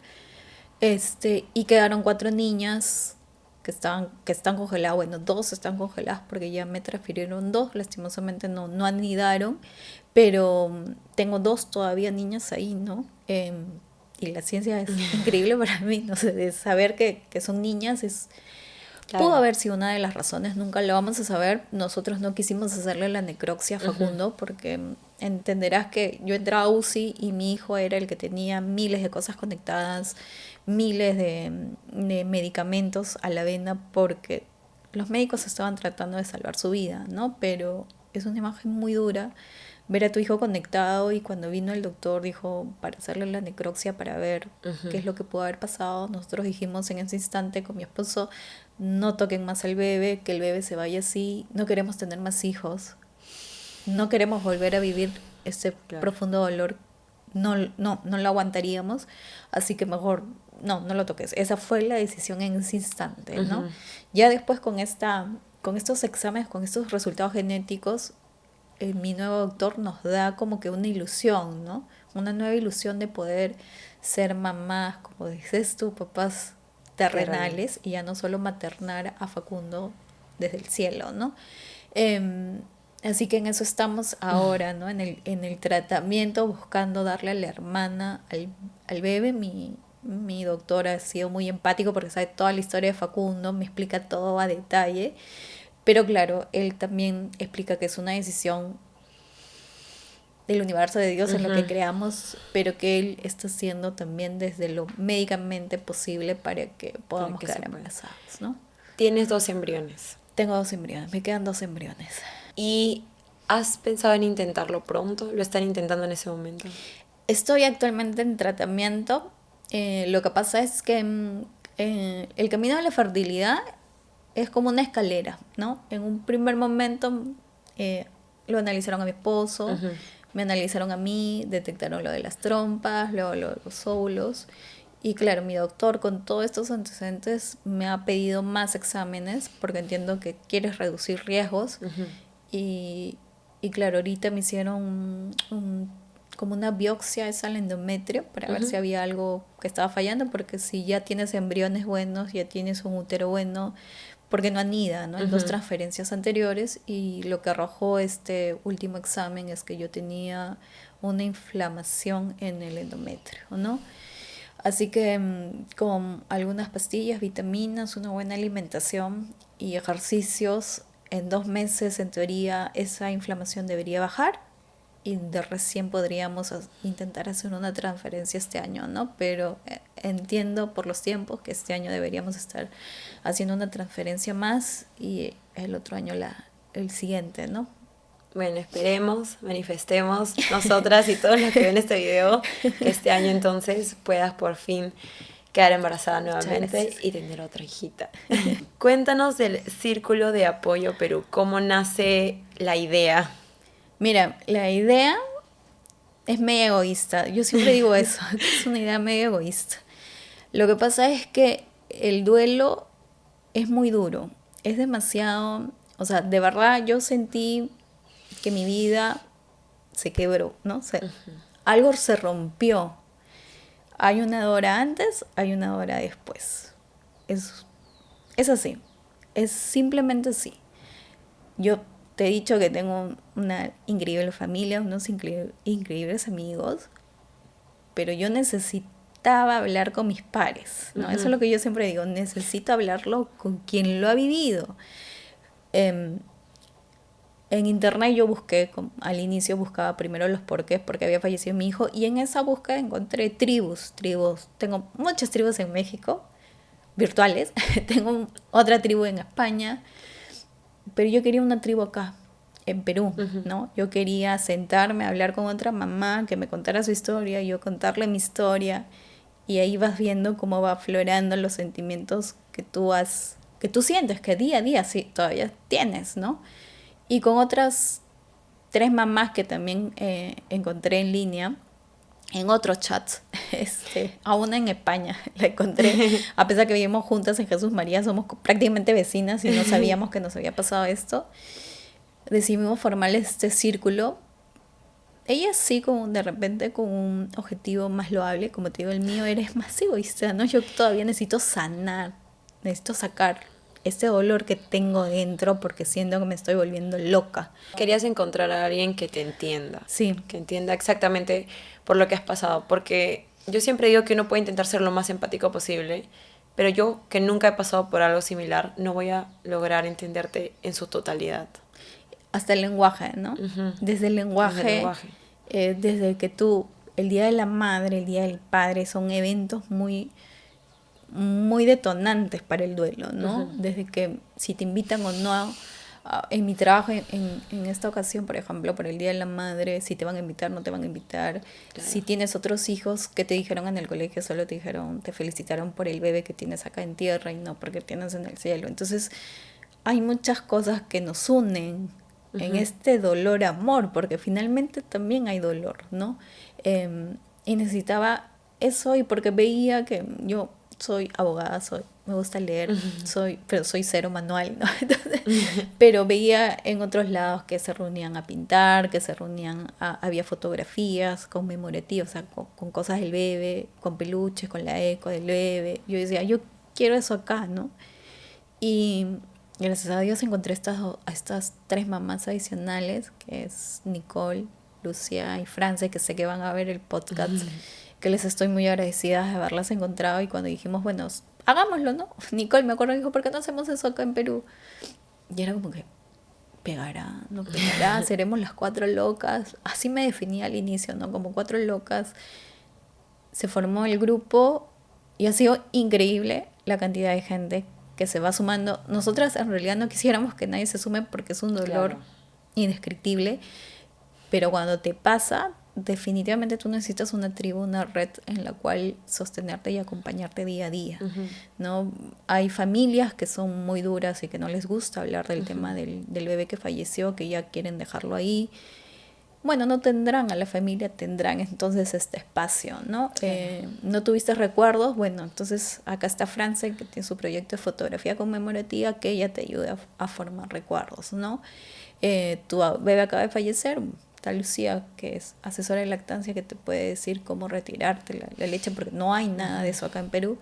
Y quedaron 4 niñas que están congeladas. Bueno, 2 están congeladas porque ya me transfirieron 2, lastimosamente no anidaron, pero tengo 2 todavía niñas ahí, ¿no? Y la ciencia es increíble para mí, no sé, de saber que son niñas es... Claro. Pudo haber sido una de las razones, nunca lo vamos a saber. Nosotros no quisimos hacerle la necropsia a Facundo porque entenderás que yo entraba a UCI y mi hijo era el que tenía miles de cosas conectadas, miles de medicamentos a la vena porque los médicos estaban tratando de salvar su vida, ¿no? Pero es una imagen muy dura ver a tu hijo conectado y cuando vino el doctor dijo para hacerle la necropsia para ver qué es lo que pudo haber pasado, nosotros dijimos en ese instante con mi esposo, no toquen más al bebé, que el bebé se vaya así, no queremos tener más hijos, no queremos volver a vivir este Claro. profundo dolor, no lo aguantaríamos, así que mejor no lo toques. Esa fue la decisión en ese instante, ¿no? Ya después con estos exámenes, con estos resultados genéticos, mi nuevo doctor nos da como que una ilusión, ¿no? Una nueva ilusión de poder ser mamás, como dices tú, papás terrenales y ya no solo maternar a Facundo desde el cielo, ¿no? Así que en eso estamos ahora, ¿no? En el tratamiento, buscando darle a la hermana, al bebé. Mi doctora ha sido muy empático porque sabe toda la historia de Facundo, me explica todo a detalle. Pero claro, él también explica que es una decisión del universo de Dios en lo que creamos, pero que él está haciendo también desde lo médicamente posible para que podamos que quedar se pueda. embarazados, ¿no? Tienes 2 embriones. Tengo 2 embriones, me quedan 2 embriones. ¿Y has pensado en intentarlo pronto? ¿Lo están intentando en ese momento? Estoy actualmente en tratamiento. Lo que pasa es que el camino de la fertilidad es como una escalera, ¿no? En un primer momento lo analizaron a mi esposo, me analizaron a mí, detectaron lo de las trompas, luego lo de los óvulos. Y claro, mi doctor con todos estos antecedentes me ha pedido más exámenes porque entiendo que quieres reducir riesgos. Y claro, ahorita me hicieron como una biopsia esa al endometrio para ver si había algo que estaba fallando, porque si ya tienes embriones buenos, ya tienes un útero bueno, porque no anida, ¿no? En 2 transferencias anteriores, y lo que arrojó este último examen es que yo tenía una inflamación en el endometrio, ¿no? Así que con algunas pastillas, vitaminas, una buena alimentación y ejercicios, en 2 meses en teoría esa inflamación debería bajar y de recién podríamos intentar hacer una transferencia este año, ¿no? Pero entiendo por los tiempos que este año deberíamos estar haciendo una transferencia más y el otro año el siguiente, ¿no? Bueno, esperemos, manifestemos nosotras y todos los que ven este video que este año entonces puedas por fin quedar embarazada nuevamente y tener otra hijita. Cuéntanos del Círculo de Apoyo Perú, ¿cómo nace la idea? Mira, la idea es medio egoísta. Yo siempre digo eso, que es una idea medio egoísta. Lo que pasa es que el duelo es muy duro, es demasiado, o sea, de verdad yo sentí que mi vida se quebró, ¿no? Algo se rompió. Hay una hora antes, hay una hora después. Es así, es simplemente así. Yo te he dicho que tengo una increíble familia, unos increíbles amigos, pero yo necesitaba hablar con mis pares, ¿no? Eso es lo que yo siempre digo, necesito hablarlo con quien lo ha vivido. En internet yo busqué, al inicio buscaba primero los porqués, porque había fallecido mi hijo, y en esa búsqueda encontré tribus. Tengo muchas tribus en México, virtuales, tengo otra tribu en España, pero yo quería una tribu acá, en Perú, ¿no? Yo quería sentarme, hablar con otra mamá, que me contara su historia, yo contarle mi historia, y ahí vas viendo cómo va aflorando los sentimientos que tú sientes, que día a día sí, todavía tienes, ¿no? Y con otras 3 mamás que también encontré en línea, en otros chats, a una en España la encontré, a pesar que vivimos juntas en Jesús María, somos prácticamente vecinas y no sabíamos que nos había pasado esto. Decidimos formar este círculo. Ella sí, de repente con un objetivo más loable, como te digo, el mío eres más egoísta, ¿no? Yo todavía necesito sanar, necesito sacar ese dolor que tengo dentro porque siento que me estoy volviendo loca. Querías encontrar a alguien que te entienda. Sí. Que entienda exactamente por lo que has pasado. Porque yo siempre digo que uno puede intentar ser lo más empático posible, pero yo que nunca he pasado por algo similar, no voy a lograr entenderte en su totalidad. Hasta el lenguaje, ¿no? Ujú. Desde el Desde el lenguaje, lenguaje. desde que tú, el Día de la Madre, el Día del Padre, son eventos muy, muy detonantes para el duelo, ¿no? Ujú. Desde que si te invitan o no, en mi trabajo, en esta ocasión, por ejemplo, por el Día de la Madre, si te van a invitar, no te van a invitar. Claro. Si tienes otros hijos que te dijeron en el colegio, solo te dijeron, te felicitaron por el bebé que tienes acá en tierra y no porque tienes en el cielo. Entonces, hay muchas cosas que nos unen en Ujú. este dolor-amor, porque finalmente también hay dolor, ¿no? Y necesitaba eso y porque veía que yo soy abogada, me gusta leer, pero soy cero manual, ¿no? Entonces, pero veía en otros lados que se reunían a pintar, que se reunían, había fotografías conmemorativas, o sea, con cosas del bebé, con peluches, con la eco del bebé. Yo decía, yo quiero eso acá, ¿no? Y gracias a Dios encontré a estas tres mamás adicionales, que es Nicole, Lucia y Francia, que sé que van a ver el podcast, que les estoy muy agradecida de haberlas encontrado. Y cuando dijimos, bueno, hagámoslo, ¿no? Nicole me acuerdo, dijo, ¿por qué no hacemos eso acá en Perú? Y era como que, pegará, no pegará, seremos las cuatro locas. Así me definía al inicio, ¿no? Como cuatro locas. Se formó el grupo y ha sido increíble la cantidad de gente que se va sumando. Nosotras en realidad no quisiéramos que nadie se sume porque es un dolor Claro. indescriptible, pero cuando te pasa, definitivamente tú necesitas una tribu, una red en la cual sostenerte y acompañarte día a día, Ujú. ¿no? Hay familias que son muy duras y que no les gusta hablar del Ujú. tema del bebé que falleció, que ya quieren dejarlo ahí. Bueno, no tendrán a la familia, tendrán entonces este espacio, ¿no? Claro. No tuviste recuerdos, bueno, entonces acá está Francia, que tiene su proyecto de fotografía conmemorativa, que ella te ayuda a formar recuerdos, ¿no? Tu bebé acaba de fallecer, está Lucía, que es asesora de lactancia, que te puede decir cómo retirarte la leche, porque no hay nada de eso acá en Perú,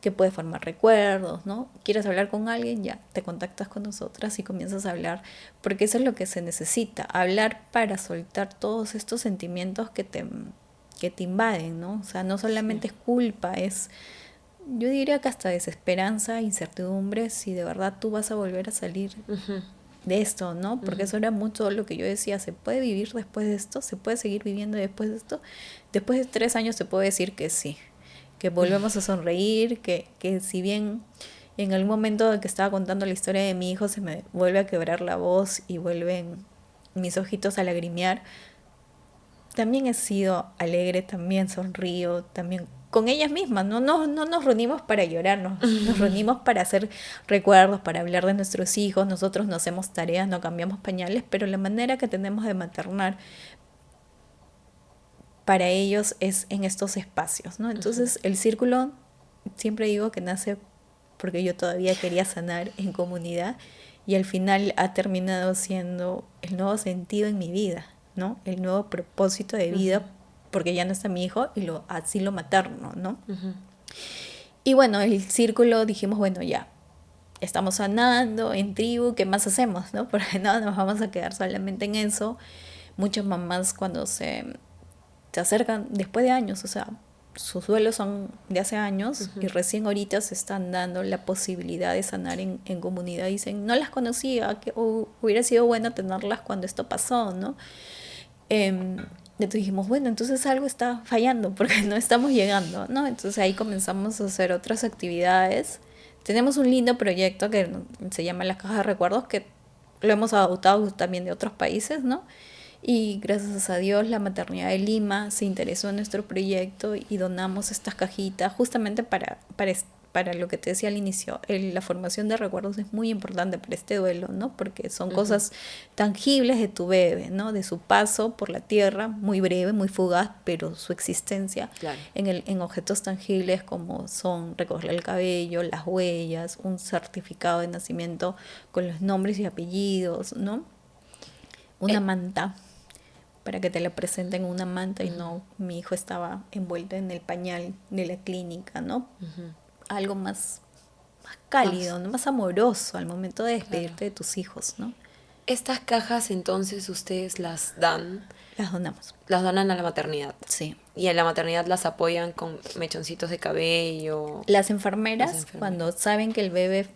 que puede formar recuerdos, ¿no? ¿Quieres hablar con alguien? Ya, te contactas con nosotras y comienzas a hablar, porque eso es lo que se necesita, hablar para soltar todos estos sentimientos que te invaden, ¿no? O sea, no Sí. solamente es culpa, yo diría que hasta desesperanza, incertidumbre, si de verdad tú vas a volver a salir Ujú. de esto, ¿no? Porque Ujú. eso era mucho lo que yo decía, ¿se puede vivir después de esto? ¿Se puede seguir viviendo después de esto? Después de 3 años te puedo decir que sí, que volvemos a sonreír, que si bien en algún momento que estaba contando la historia de mi hijo se me vuelve a quebrar la voz y vuelven mis ojitos a lagrimear, también he sido alegre, también sonrío, también con ellas mismas, no nos reunimos para llorarnos, nos reunimos para hacer recuerdos, para hablar de nuestros hijos, nosotros no hacemos tareas, no cambiamos pañales, pero la manera que tenemos de maternar para ellos es en estos espacios, ¿no? Ujú. Entonces el círculo, siempre digo que nace porque yo todavía quería sanar en comunidad y al final ha terminado siendo el nuevo sentido en mi vida, ¿no? El nuevo propósito de Ujú. vida porque ya no está mi hijo y así lo materno, ¿no? Ujú. Y bueno, el círculo dijimos, bueno, ya, estamos sanando en tribu, ¿qué más hacemos, no? Porque no nos vamos a quedar solamente en eso. Muchas mamás cuando se acercan después de años, o sea, sus duelos son de hace años y Ujú. recién ahorita se están dando la posibilidad de sanar en comunidad. Dicen, no las conocía, que hubiera sido bueno tenerlas cuando esto pasó, ¿no? Entonces dijimos, bueno, entonces algo está fallando porque no estamos llegando, ¿no? Entonces ahí comenzamos a hacer otras actividades. Tenemos un lindo proyecto que se llama Las Cajas de Recuerdos, que lo hemos adoptado también de otros países, ¿no? Y gracias a Dios la Maternidad de Lima se interesó en nuestro proyecto y donamos estas cajitas justamente para lo que te decía al inicio. La formación de recuerdos es muy importante para este duelo, ¿no? Porque son Ujú. cosas tangibles de tu bebé, ¿no? De su paso por la tierra, muy breve, muy fugaz, pero su existencia Claro. en objetos tangibles como son recoger el cabello, las huellas, un certificado de nacimiento con los nombres y apellidos, ¿no? Una Eh, manta para que te la presenten una manta y ujú. no mi hijo estaba envuelto en el pañal de la clínica, ¿no? Ujú. Algo más Más, cálido, ¿no? Más amoroso al momento de claro. despedirte de tus hijos, ¿no? Estas cajas entonces ustedes las dan las donamos. Las donan a la maternidad. Sí. Y en la maternidad las apoyan con mechoncitos de cabello. Las enfermeras, Las enfermeras. cuando saben que el bebé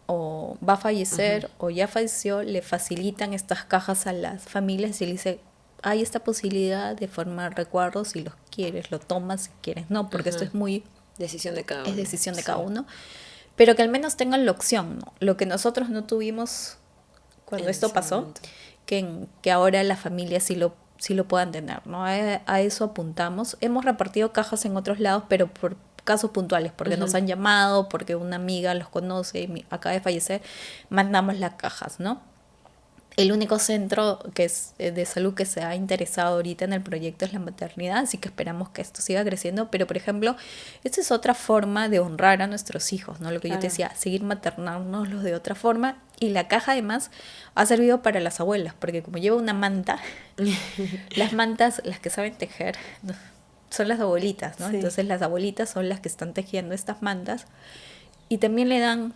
o va a fallecer o ya falleció, le facilitan estas cajas a las familias y le dice, hay esta posibilidad de formar recuerdos si los quieres, lo tomas si quieres, no, porque esto es muy... Decisión de cada uno. Es decisión de Sí. cada uno, pero que al menos tengan la opción, ¿no? Lo que nosotros no tuvimos cuando En esto ese pasó, momento. que ahora las familias sí lo puedan tener, ¿no? A eso apuntamos. Hemos repartido cajas en otros lados, pero por casos puntuales, porque nos han llamado, porque una amiga los conoce y acaba de fallecer, mandamos las cajas, ¿no? El único centro que es de salud que se ha interesado ahorita en el proyecto es la maternidad, así que esperamos que esto siga creciendo. Pero, por ejemplo, esta es otra forma de honrar a nuestros hijos, ¿no? Lo que yo te Claro. decía, seguir maternándolos de otra forma. Y la caja, además, ha servido para las abuelas, porque como lleva una manta, las mantas, las que saben tejer, ¿no? Son las abuelitas, ¿no? Sí. Entonces, las abuelitas son las que están tejiendo estas mantas y también le dan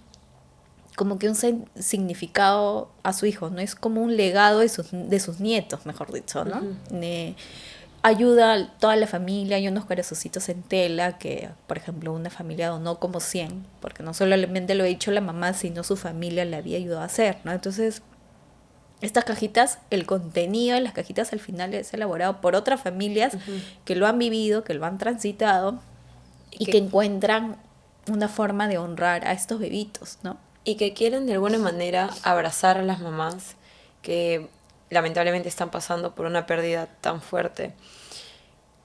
como que un significado a su hijo, ¿no? Es como un legado de sus nietos, mejor dicho, ¿no? Ayuda a toda la familia, hay unos corazoncitos en tela que, por ejemplo, una familia donó como 100, porque no solamente lo ha hecho la mamá, sino su familia le había ayudado a hacer, ¿no? Entonces, estas cajitas, el contenido de las cajitas al final es elaborado por otras familias que lo han vivido, que lo han transitado y que encuentran una forma de honrar a estos bebitos, ¿no? Y que quieren de alguna manera abrazar a las mamás que lamentablemente están pasando por una pérdida tan fuerte.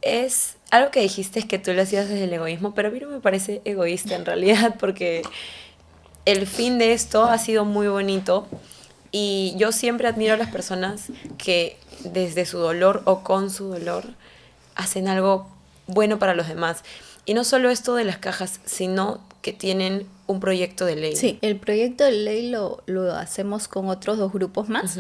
Es algo que dijiste, es que tú lo hacías desde el egoísmo, pero a mí no me parece egoísta en realidad, porque el fin de esto ha sido muy bonito y yo siempre admiro a las personas que desde su dolor o con su dolor hacen algo bueno para los demás. Y no solo esto de las cajas, sino que tienen un proyecto de ley. Sí, el proyecto de ley lo hacemos con otros 2 grupos más.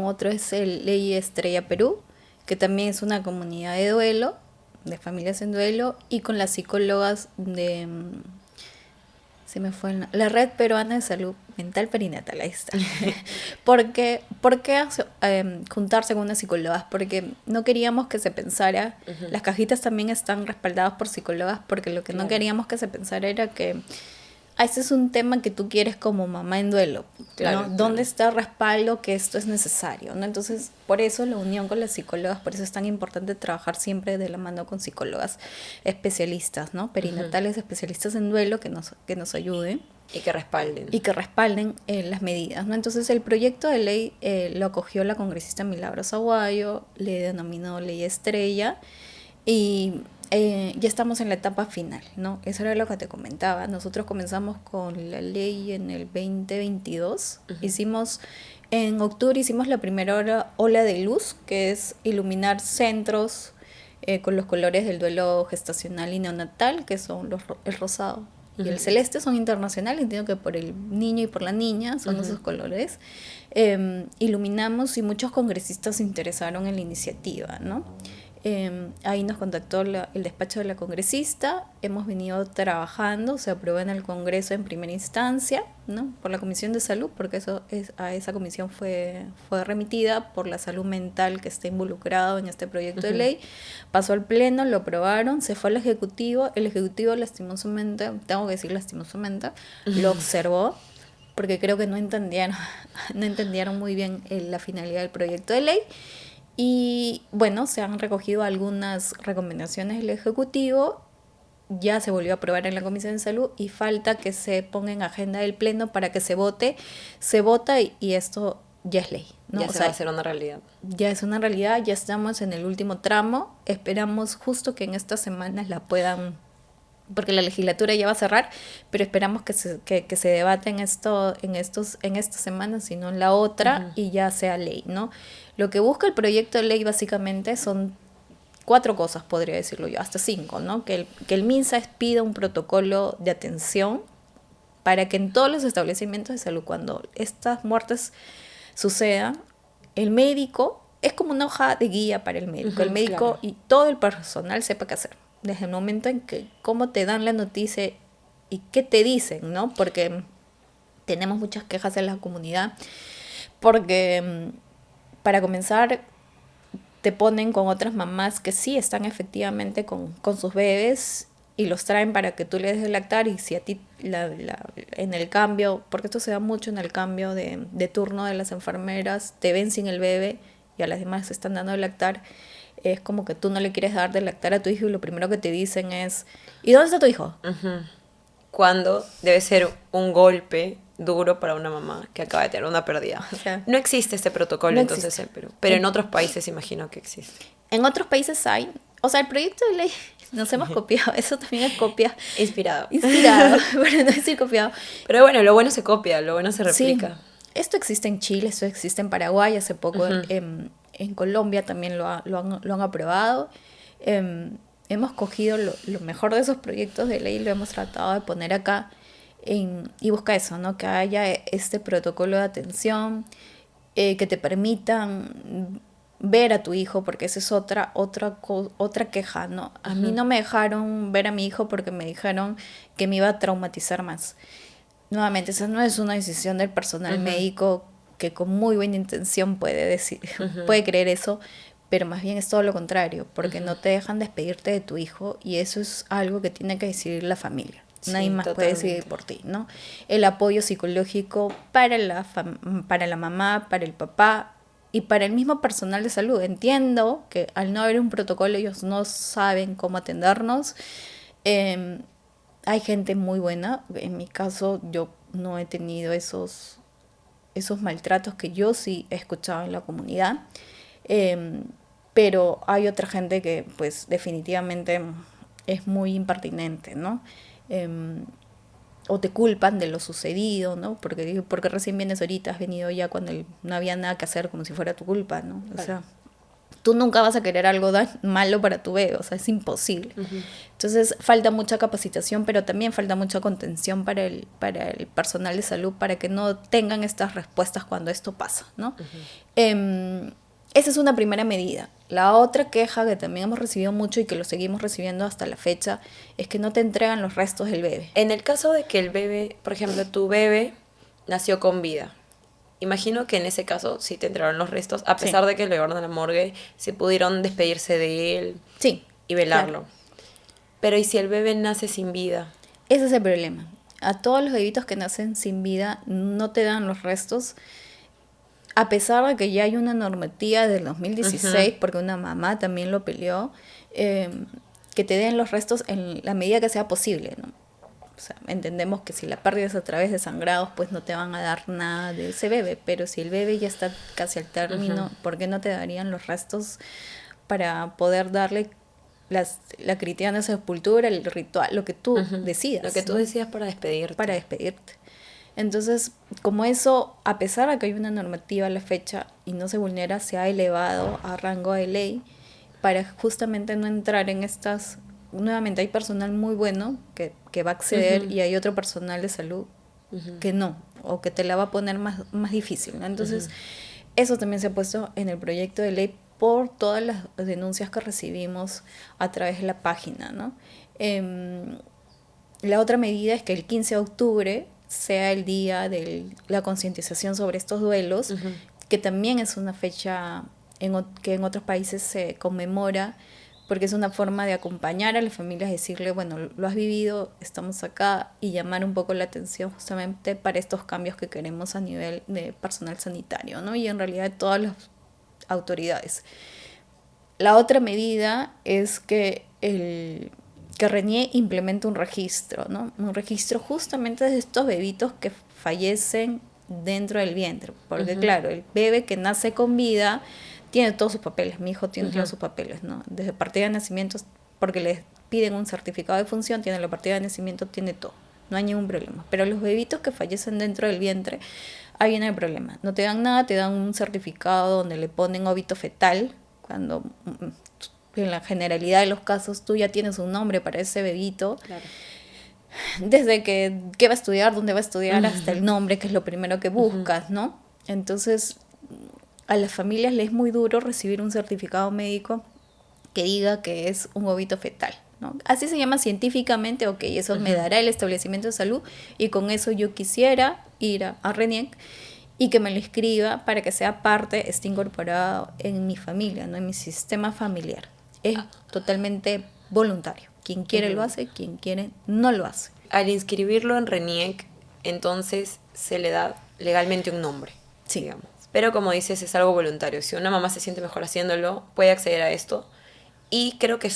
Otro es el Ley Estrella Perú, que también es una comunidad de duelo, de familias en duelo, y con las psicólogas de... Se me fue la Red Peruana de Salud Mental Perinatal, ahí está. ¿Por qué juntarse con unas psicólogas? Porque no queríamos que se pensara, las cajitas también están respaldadas por psicólogas, porque lo que no queríamos que se pensara era que este es un tema que tú quieres como mamá en duelo, Claro, ¿no? claro. ¿Dónde está el respaldo que esto es necesario, ¿no? Entonces, por eso la unión con las psicólogas, por eso es tan importante trabajar siempre de la mano con psicólogas especialistas, ¿no? Perinatales, especialistas en duelo que nos ayuden. Y que respalden. Y que respalden las medidas, ¿no? Entonces, el proyecto de ley lo acogió la congresista Milagros Aguayo, le denominó Ley Estrella, y ya estamos en la etapa final, ¿no? Eso era lo que te comentaba. Nosotros comenzamos con la ley en el 2022. En octubre hicimos la primera ola de luz, que es iluminar centros con los colores del duelo gestacional y neonatal, que son el rosado y el celeste, son internacionales. Entiendo que por el niño y por la niña son esos colores. Iluminamos y muchos congresistas se interesaron en la iniciativa, ¿no? Ahí nos contactó el despacho de la congresista, hemos venido trabajando, se aprobó en el Congreso en primera instancia, ¿no? Por la Comisión de Salud, porque a esa comisión fue remitida por la salud mental que está involucrado en este proyecto de ley, pasó al Pleno, lo aprobaron, se fue al Ejecutivo, el Ejecutivo lastimosamente, tengo que decir lastimosamente, lo observó, porque creo que no entendieron muy bien la finalidad del proyecto de ley. Y bueno, se han recogido algunas recomendaciones del Ejecutivo, ya se volvió a aprobar en la Comisión de Salud y falta que se ponga en agenda del Pleno para que se vote. Se vota y esto ya es ley, ¿no? Ya se va a hacer una realidad. Ya es una realidad, ya estamos en el último tramo, esperamos justo que en estas semanas la puedan, porque la legislatura ya va a cerrar, pero esperamos que se debate en estas semanas, sino en la otra, y ya sea ley, ¿no? Lo que busca el proyecto de ley básicamente son 4 cosas, podría decirlo yo, hasta 5, ¿no? Que el MINSA pida un protocolo de atención para que en todos los establecimientos de salud, cuando estas muertes sucedan, el médico es como una hoja de guía para el médico. El médico y todo el personal sepa qué hacer. Desde el momento en que cómo te dan la noticia y qué te dicen, ¿no? Porque tenemos muchas quejas en la comunidad. Porque, para comenzar, te ponen con otras mamás que sí están efectivamente con sus bebés y los traen para que tú les des de lactar y si a ti en el cambio, porque esto se da mucho en el cambio de turno de las enfermeras, te ven sin el bebé y a las demás se están dando de lactar, es como que tú no le quieres dar de lactar a tu hijo y lo primero que te dicen es, ¿y dónde está tu hijo? Cuando debe ser un golpe duro para una mamá que acaba de tener una pérdida. O sea, no existe este protocolo no entonces existe. en Perú, pero en otros países imagino que existe. En otros países hay, o sea, el proyecto de ley nos hemos copiado, eso también es copia. Inspirado. Inspirado, pero no decir copiado. Pero bueno, lo bueno se copia, lo bueno se Sí, replica. esto existe en Chile, esto existe en Paraguay, hace poco en Colombia también lo han aprobado. Hemos cogido lo mejor de esos proyectos de ley y lo hemos tratado de poner acá y busca eso, ¿no? Que haya este protocolo de atención, que te permitan ver a tu hijo, porque esa es otra queja, ¿no? A mí no me dejaron ver a mi hijo porque me dijeron que me iba a traumatizar más. Nuevamente, esa no es una decisión del personal médico que con muy buena intención puede decir, puede creer eso, pero más bien es todo lo contrario, porque no te dejan despedirte de tu hijo y eso es algo que tiene que decidir la familia. Sí, Nadie más puede decidir por ti, ¿no? El apoyo psicológico para para la mamá, para el papá y para el mismo personal de salud. Entiendo que al no haber un protocolo ellos no saben cómo atendernos. Hay gente muy buena. En mi caso, yo no he tenido esos maltratos que yo sí he escuchado en la comunidad. Pero hay otra gente que, pues, definitivamente es muy impertinente, ¿no? O te culpan de lo sucedido, ¿no? Porque recién vienes ahorita, has venido ya cuando no había nada que hacer, como si fuera tu culpa, ¿no? O sea, tú nunca vas a querer algo malo para tu bebé, o sea, es imposible. Entonces falta mucha capacitación, pero también falta mucha contención para el personal de salud para que no tengan estas respuestas cuando esto pasa, ¿no? Esa es una primera medida. La otra queja que también hemos recibido mucho y que lo seguimos recibiendo hasta la fecha es que no te entregan los restos del bebé. En el caso de que el bebé, por ejemplo, tu bebé nació con vida, imagino que en ese caso sí te entregaron los restos, a pesar de que lo llevaron a la morgue, sí pudieron despedirse de él y velarlo. Claro. Pero ¿y si el bebé nace sin vida? Ese es el problema. A todos los bebitos que nacen sin vida no te dan los restos, a pesar de que ya hay una normativa del 2016, porque una mamá también lo peleó, que te den los restos en la medida que sea posible, ¿no? O sea, entendemos que si la pérdida es a través de sangrados, pues no te van a dar nada de ese bebé, pero si el bebé ya está casi al término, ¿por qué no te darían los restos para poder darle la cristiana sepultura, el ritual, lo que tú decidas? Lo que tú decidas para despedirte. Para despedirte. Entonces, como eso, a pesar de que hay una normativa a la fecha y no se vulnera, se ha elevado a rango de ley para justamente no entrar en estas... Nuevamente hay personal muy bueno que va a acceder y hay otro personal de salud que no, o que te la va a poner más difícil, ¿no? Entonces, eso también se ha puesto en el proyecto de ley por todas las denuncias que recibimos a través de la página, ¿no? La otra medida es que el 15 de octubre sea el día de la concientización sobre estos duelos, que también es una fecha que en otros países se conmemora, porque es una forma de acompañar a las familias, decirle, bueno, lo has vivido, estamos acá, y llamar un poco la atención justamente para estos cambios que queremos a nivel de personal sanitario, ¿no? Y en realidad de todas las autoridades. La otra medida es que RENIE implementa un registro, ¿no? Un registro justamente de estos bebitos que fallecen dentro del vientre, porque claro, el bebé que nace con vida tiene todos sus papeles, mi hijo tiene sus papeles, ¿no? Desde partida de nacimiento, porque les piden un certificado de función, tiene la partida de nacimiento, tiene todo, no hay ningún problema. Pero los bebitos que fallecen dentro del vientre, ahí viene el problema. No te dan nada, te dan un certificado donde le ponen óbito fetal, cuando en la generalidad de los casos tú ya tienes un nombre para ese bebito. Claro. Desde qué va a estudiar, dónde va a estudiar, hasta el nombre, que es lo primero que buscas, ¿no? Entonces, a las familias les es muy duro recibir un certificado médico que diga que es un óbito fetal, ¿no? Así se llama científicamente, ok, eso me dará el establecimiento de salud y con eso yo quisiera ir a RENIEC y que me lo escriba para que sea parte, esté incorporado en mi familia, ¿no? En mi sistema familiar. Es totalmente voluntario. Quien quiere lo hace, quien quiere no lo hace. Al inscribirlo en RENIEC, entonces se le da legalmente un nombre, Sí. digamos. Pero como dices, es algo voluntario. Si una mamá se siente mejor haciéndolo, puede acceder a esto. Y creo que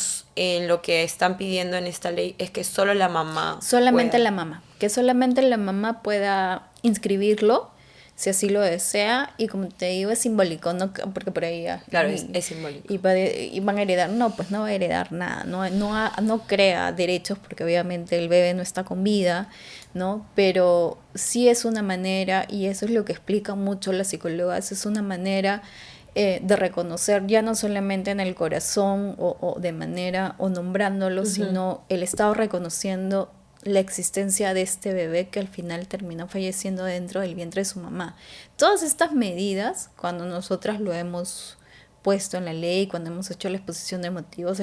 lo que están pidiendo en esta ley es que solo la mamá Solamente pueda. la mamá. Que solamente la mamá pueda inscribirlo, si así lo desea. Y como te digo, es simbólico, ¿no? Porque por ahí... Claro, es simbólico. Y van a heredar. No, pues no va a heredar nada. No crea derechos porque obviamente el bebé no está con vida, ¿no? Pero sí es una manera, y eso es lo que explican mucho las psicólogas, es una manera de reconocer ya no solamente en el corazón o de manera o nombrándolo, sino el Estado reconociendo la existencia de este bebé que al final terminó falleciendo dentro del vientre de su mamá. Todas estas medidas, cuando nosotras lo hemos puesto en la ley, cuando hemos hecho la exposición de motivos,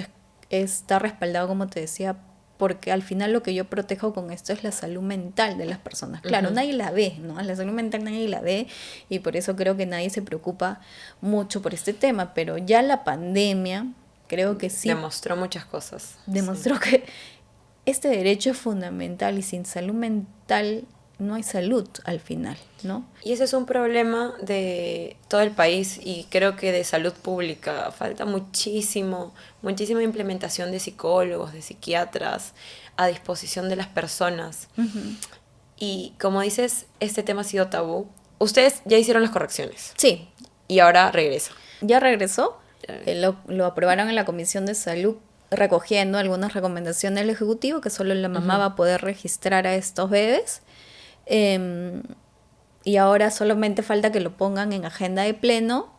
está respaldado, como te decía, porque al final lo que yo protejo con esto es la salud mental de las personas. Claro, nadie la ve, ¿no? La salud mental nadie la ve, y por eso creo que nadie se preocupa mucho por este tema, pero ya la pandemia creo que sí Demostró muchas cosas. demostró que este derecho es fundamental, y sin salud mental no hay salud al final, ¿no? Y ese es un problema de todo el país y creo que de salud pública. Falta muchísima implementación de psicólogos, de psiquiatras a disposición de las personas. Y como dices, este tema ha sido tabú. Ustedes ya hicieron las correcciones Sí, y ahora regresa. ya regresó, lo aprobaron en la Comisión de Salud, recogiendo algunas recomendaciones del Ejecutivo, que solo la mamá va a poder registrar a estos bebés. Y ahora solamente falta que lo pongan en agenda de pleno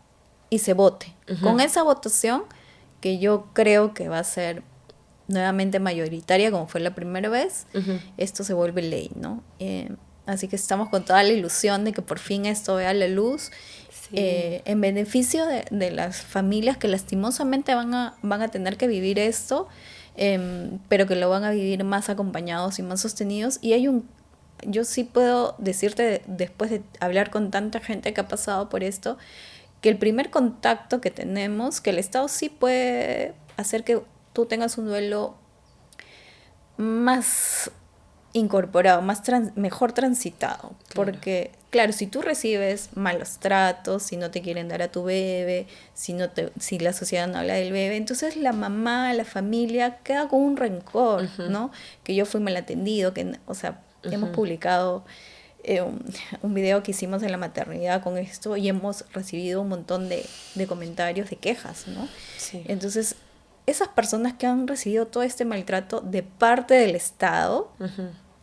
y se vote. Con esa votación, que yo creo que va a ser nuevamente mayoritaria, como fue la primera vez, esto se vuelve ley, ¿no? Así que estamos con toda la ilusión de que por fin esto vea la luz, Sí. en beneficio de las familias que lastimosamente van a tener que vivir esto, pero que lo van a vivir más acompañados y más sostenidos. Y yo sí puedo decirte, después de hablar con tanta gente que ha pasado por esto, que el primer contacto que tenemos, que el Estado sí puede hacer que tú tengas un duelo más incorporado, mejor transitado. Claro. Porque, claro, si tú recibes malos tratos, si no te quieren dar a tu bebé, si la sociedad no habla del bebé, entonces la mamá, la familia queda con un rencor, ¿no? Que yo fui mal atendido, o sea, hemos publicado un video que hicimos en la maternidad con esto, y hemos recibido un montón de comentarios, de quejas, ¿no? Sí. Entonces, esas personas que han recibido todo este maltrato de parte del Estado,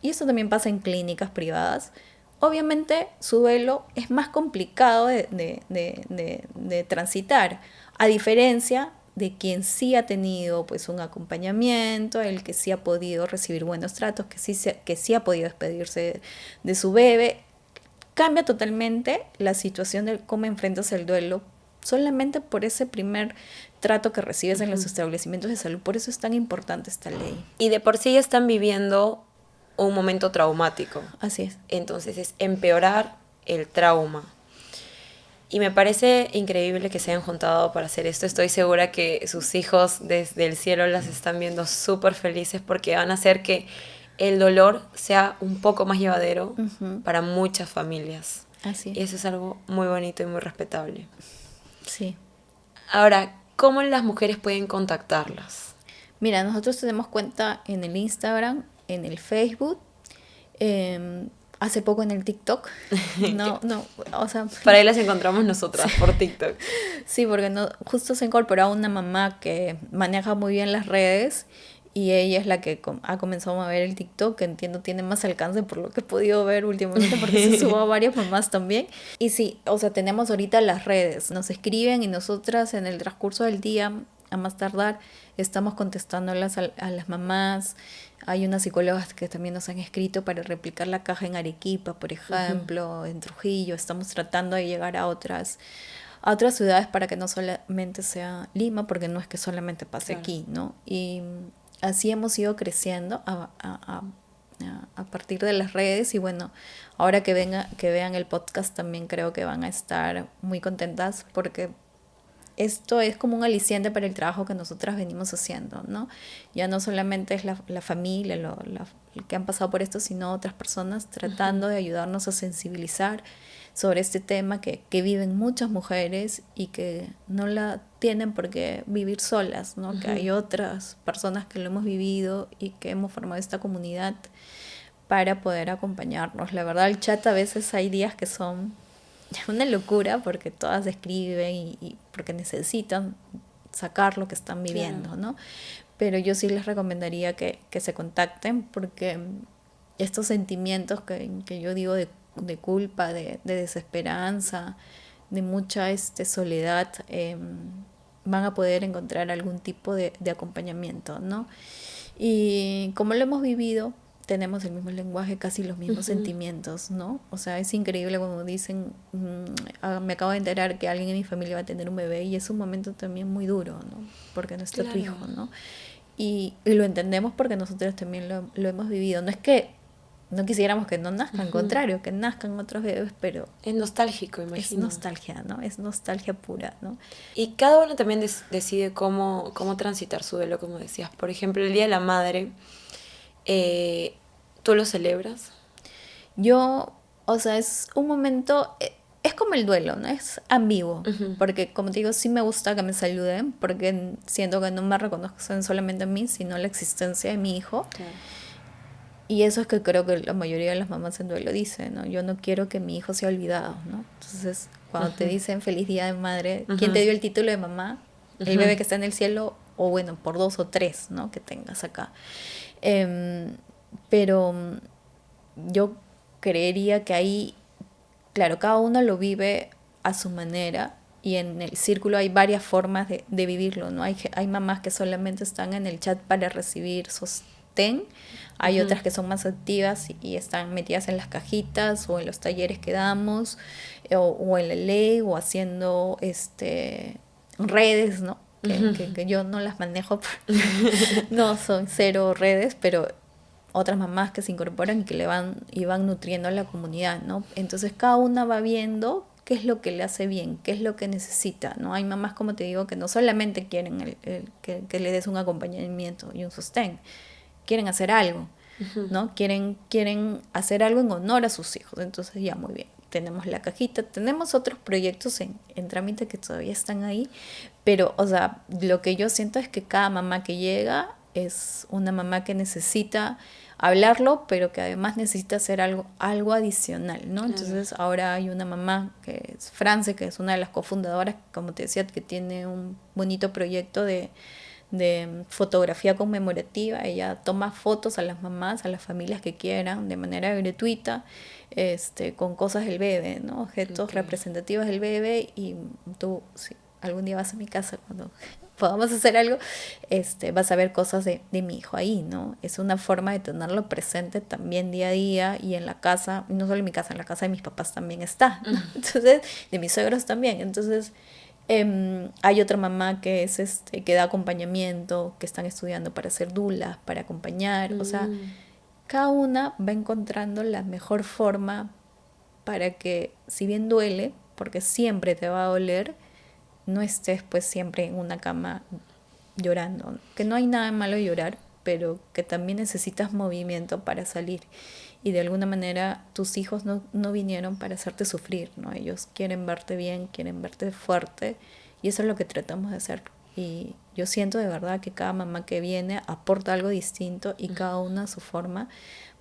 y eso también pasa en clínicas privadas, obviamente su duelo es más complicado de transitar, a diferencia de quien sí ha tenido pues un acompañamiento, el que sí ha podido recibir buenos tratos, que sí ha podido despedirse de su bebé. Cambia totalmente la situación de cómo enfrentas el duelo solamente por ese primer trato que recibes en los establecimientos de salud. Por eso es tan importante esta ley. Y de por sí están viviendo un momento traumático. Así es. Entonces es empeorar el trauma. Y me parece increíble que se hayan juntado para hacer esto. Estoy segura que sus hijos desde el cielo las están viendo súper felices porque van a hacer que el dolor sea un poco más llevadero para muchas familias. Así Y eso es algo muy bonito y muy respetable. Sí. Ahora, ¿cómo las mujeres pueden contactarlas? Mira, nosotros tenemos cuenta en el Instagram, en el Facebook, hace poco en el TikTok. O sea... Para ahí las encontramos nosotras, por TikTok. Sí, porque justo se ha incorporado una mamá que maneja muy bien las redes, y ella es la que ha comenzado a ver el TikTok, que entiendo tiene más alcance por lo que he podido ver últimamente, porque se subo a varias mamás también. Y sí, o sea, tenemos ahorita las redes, nos escriben y nosotras en el transcurso del día, a más tardar, estamos contestándolas a las mamás. Hay unas psicólogas que también nos han escrito para replicar la caja en Arequipa, por ejemplo, en Trujillo. Estamos tratando de llegar a otras ciudades para que no solamente sea Lima, porque no es que solamente pase aquí, ¿no? Y así hemos ido creciendo a a partir de las redes. Y bueno, ahora que vean el podcast también creo que van a estar muy contentas porque esto es como un aliciente para el trabajo que nosotras venimos haciendo, ¿no? Ya no solamente es la familia, que han pasado por esto, sino otras personas tratando de ayudarnos a sensibilizar sobre este tema que viven muchas mujeres y que no la tienen por qué vivir solas, ¿no? Que hay otras personas que lo hemos vivido y que hemos formado esta comunidad para poder acompañarnos. La verdad, el chat a veces hay días que son una locura porque todas escriben y porque necesitan sacar lo que están viviendo, ¿no? Pero yo sí les recomendaría que se contacten porque estos sentimientos que yo digo de culpa, de desesperanza, de mucha soledad, van a poder encontrar algún tipo de acompañamiento, ¿no? Y como lo hemos vivido, tenemos el mismo lenguaje, casi los mismos sentimientos, ¿no? O sea, es increíble cuando dicen, me acabo de enterar que alguien en mi familia va a tener un bebé y es un momento también muy duro, ¿no? Porque no está tu hijo, ¿no? Y lo entendemos porque nosotros también lo hemos vivido. No es que no quisiéramos que no nazcan, al contrario, que nazcan otros bebés, pero es nostálgico, es imagino. nostalgia, ¿no? Es nostalgia pura, ¿no? Y cada uno también decide cómo transitar su duelo, como decías. Por ejemplo, el Día de la Madre, ¿tú lo celebras? Yo, o sea, es un momento, es como el duelo, ¿no? Es ambiguo, porque como te digo, sí me gusta que me saluden, porque siento que no me reconocen solamente a mí, sino la existencia de mi hijo. Claro. Y eso es que creo que la mayoría de las mamás en duelo dicen, ¿no? Yo no quiero que mi hijo sea olvidado, ¿no? Entonces, cuando te dicen feliz día de madre, ¿quién te dio el título de mamá? El bebé que está en el cielo, o bueno, por 2 o 3, ¿no? Que tengas acá. Pero yo creería que ahí, claro, cada uno lo vive a su manera y en el círculo hay varias formas de vivirlo, ¿no? Hay mamás que solamente están en el chat para recibir sostén, hay otras que son más activas y están metidas en las cajitas o en los talleres que damos o en la ley o haciendo redes, ¿no? Que yo no las manejo, no son cero redes, pero otras mamás que se incorporan y que van nutriendo a la comunidad, ¿no? Entonces cada una va viendo qué es lo que le hace bien, qué es lo que necesita, ¿no? Hay mamás, como te digo, que no solamente quieren que le des un acompañamiento y un sostén, quieren hacer algo, ¿no? Quieren hacer algo en honor a sus hijos. Entonces ya, muy bien, tenemos la cajita, tenemos otros proyectos en trámite que todavía están ahí, pero, o sea, lo que yo siento es que cada mamá que llega es una mamá que necesita hablarlo, pero que además necesita hacer algo adicional, ¿no? Claro. Entonces ahora hay una mamá que es France, que es una de las cofundadoras, como te decía, que tiene un bonito proyecto de fotografía conmemorativa. Ella toma fotos a las mamás, a las familias que quieran, de manera gratuita, con cosas del bebé, ¿no? Objetos representativos del bebé, y tú, si algún día vas a mi casa cuando podamos hacer algo, vas a ver cosas de mi hijo ahí, ¿no? Es una forma de tenerlo presente también día a día, y en la casa, no solo en mi casa, en la casa de mis papás también está, ¿no? Entonces, de mis suegros también. Entonces, hay otra mamá que es que da acompañamiento, que están estudiando para ser dulas, para acompañar, o sea, cada una va encontrando la mejor forma para que, si bien duele, porque siempre te va a doler, no estés pues siempre en una cama llorando, que no hay nada malo llorar, pero que también necesitas movimiento para salir. Y de alguna manera tus hijos no vinieron para hacerte sufrir, ¿no? Ellos quieren verte bien, quieren verte fuerte, y eso es lo que tratamos de hacer. Y yo siento de verdad que cada mamá que viene aporta algo distinto, y cada una a su forma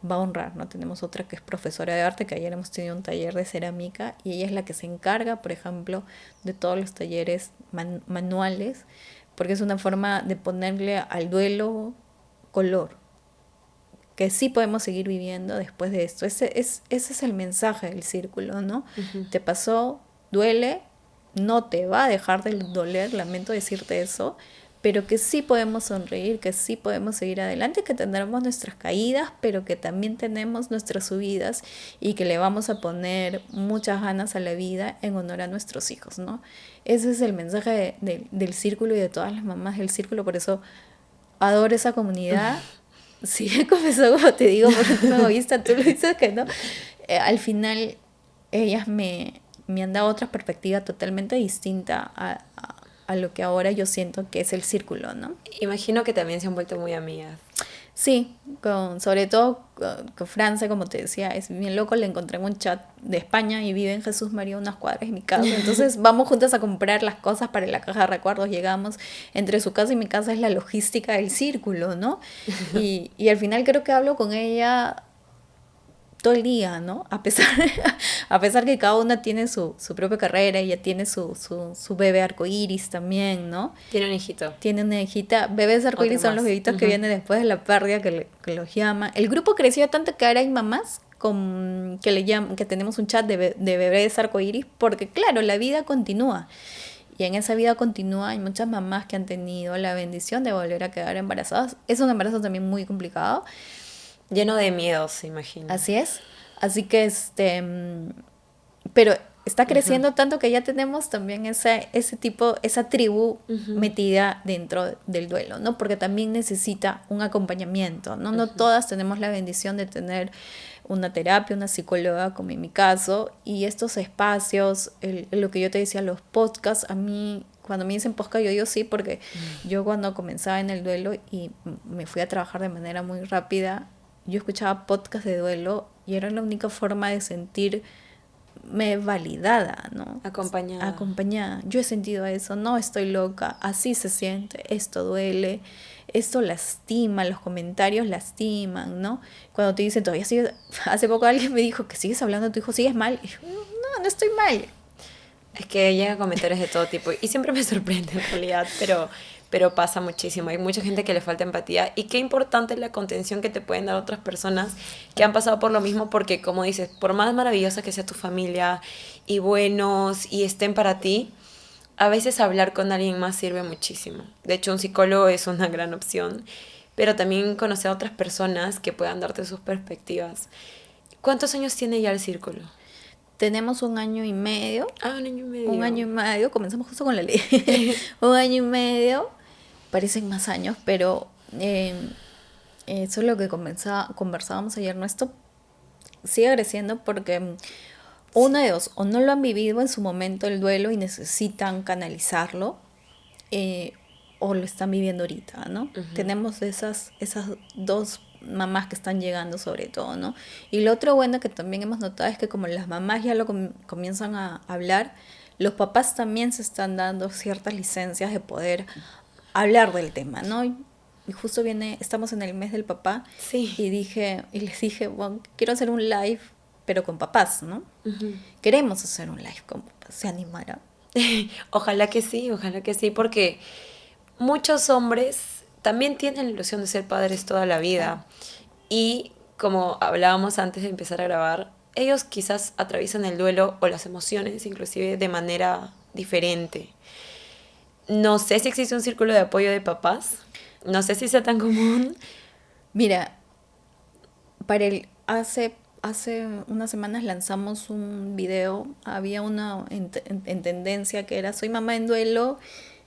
va a honrar, ¿no? Tenemos otra que es profesora de arte, que ayer hemos tenido un taller de cerámica, y ella es la que se encarga, por ejemplo, de todos los talleres manuales, porque es una forma de ponerle al duelo color, que sí podemos seguir viviendo después de esto. Ese es el mensaje del círculo, ¿no? Te pasó, duele, no te va a dejar de doler, lamento decirte eso, pero que sí podemos sonreír, que sí podemos seguir adelante, que tendremos nuestras caídas, pero que también tenemos nuestras subidas, y que le vamos a poner muchas ganas a la vida en honor a nuestros hijos, ¿no? Ese es el mensaje del círculo y de todas las mamás del círculo. Por eso adoro esa comunidad. sí me confesó, como te digo, por último egoísta, tú lo dices que no. Al final, ellas me han dado otra perspectiva totalmente distinta a lo que ahora yo siento que es el círculo, ¿no? Imagino que también se han vuelto muy amigas. Sí, sobre todo con Francia, como te decía, es bien loco, le encontré en un chat de España y vive en Jesús María unas cuadras de mi casa, entonces vamos juntas a comprar las cosas para la caja de recuerdos, llegamos, entre su casa y mi casa es la logística del círculo, ¿no? Y al final creo que hablo con ella todo el día, ¿no? A pesar que cada una tiene su propia carrera, ella tiene su bebé arcoíris también, ¿no? Tiene un hijito. Tiene una hijita. Bebés arcoíris Otro son los más. bebitos que vienen después de la pérdida que los llaman. El grupo creció tanto que ahora hay mamás que le llaman, que tenemos un chat de bebés arcoíris, porque claro, la vida continúa. Y en esa vida continúa hay muchas mamás que han tenido la bendición de volver a quedar embarazadas. Es un embarazo también muy complicado. Lleno de miedos, se imagina. Así es. Así que pero está creciendo tanto que ya tenemos también ese tipo, esa tribu metida dentro del duelo, ¿no? Porque también necesita un acompañamiento, ¿no? No todas tenemos la bendición de tener una terapia, una psicóloga, como en mi caso, y estos espacios, lo que yo te decía, los podcasts, a mí, cuando me dicen podcast, yo digo sí, porque yo cuando comenzaba en el duelo y me fui a trabajar de manera muy rápida, yo escuchaba podcast de duelo y era la única forma de sentirme validada, ¿no? Acompañada. Acompañada. Yo he sentido eso, no estoy loca, así se siente, esto duele, esto lastima, los comentarios lastiman, ¿no? Cuando te dicen todavía sigues, hace poco alguien me dijo que sigues hablando de tu hijo, sigues mal. Y yo, no estoy mal. Es que llegan comentarios de todo tipo y siempre me sorprende en realidad, pero pasa muchísimo. Hay mucha gente que le falta empatía y qué importante es la contención que te pueden dar otras personas que han pasado por lo mismo, porque como dices, por más maravillosa que sea tu familia y buenos y estén para ti, a veces hablar con alguien más sirve muchísimo. De hecho, un psicólogo es una gran opción, pero también conocer a otras personas que puedan darte sus perspectivas. ¿Cuántos años tiene ya el círculo? Tenemos 1 año y medio. Ah, 1 año y medio. 1 año y medio, comenzamos justo con la ley. 1 año y medio, parecen más años, pero eso es lo que conversábamos ayer. ¿No? Esto sigue creciendo porque una de dos, o no lo han vivido en su momento el duelo y necesitan canalizarlo, o lo están viviendo ahorita, ¿no? Tenemos esas dos mamás que están llegando sobre todo, ¿no? Y lo otro bueno que también hemos notado es que como las mamás ya lo comienzan a hablar, los papás también se están dando ciertas licencias de poder hablar del tema, ¿no? Y justo estamos en el mes del papá. Sí. Y les dije, bueno, quiero hacer un live, pero con papás, ¿no? Queremos hacer un live con papás, ¿se animará? Ojalá que sí, porque muchos hombres también tienen la ilusión de ser padres toda la vida. Y como hablábamos antes de empezar a grabar, ellos quizás atraviesan el duelo o las emociones inclusive de manera diferente. No sé si existe un círculo de apoyo de papás, no sé si sea tan común. Mira, hace unas semanas lanzamos un video, había una en tendencia que era soy mamá en duelo,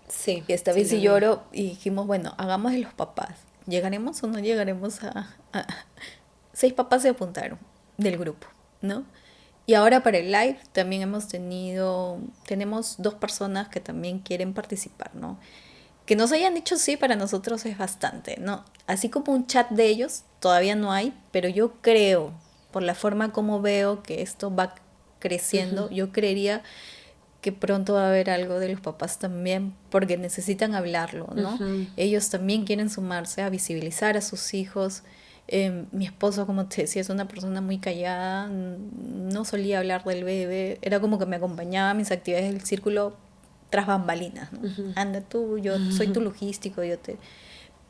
Sí, y esta sí, vez sí lo vi. lloro, y dijimos, bueno, hagamos de los papás. ¿Llegaremos o no llegaremos a 6 papás se apuntaron del grupo, ¿no? Y ahora para el live también tenemos 2 personas que también quieren participar, ¿no? Que nos hayan dicho sí para nosotros es bastante, ¿no? Así como un chat de ellos todavía no hay, pero yo creo, por la forma como veo que esto va creciendo, yo creería que pronto va a haber algo de los papás también, porque necesitan hablarlo, ¿no? Ellos también quieren sumarse a visibilizar a sus hijos. Mi esposo, como te decía, es una persona muy callada, no solía hablar del bebé, era como que me acompañaba a mis actividades del círculo tras bambalinas, ¿no? Anda tú, yo soy tu logístico,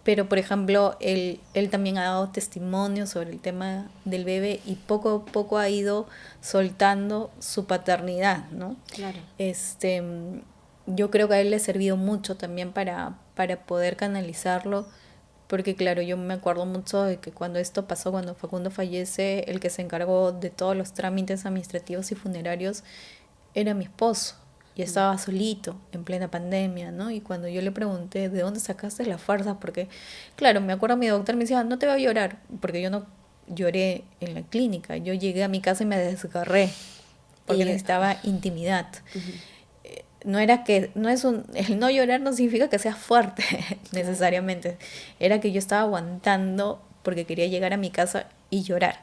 Pero, por ejemplo, él también ha dado testimonio sobre el tema del bebé y poco a poco ha ido soltando su paternidad, ¿no? Claro. Yo creo que a él le ha servido mucho también para poder canalizarlo, porque claro, yo me acuerdo mucho de que cuando esto pasó, cuando Facundo fallece, el que se encargó de todos los trámites administrativos y funerarios era mi esposo. y estaba solito en plena pandemia, ¿no? Y cuando yo le pregunté, ¿de dónde sacaste las fuerzas? Porque, claro, me acuerdo mi doctor me decía, no te va a llorar, porque yo no lloré en la clínica. Yo llegué a mi casa y me desgarré, porque Y, necesitaba intimidad. No era que, no es un, el no llorar no significa que seas fuerte claro. necesariamente. Era que yo estaba aguantando porque quería llegar a mi casa y llorar.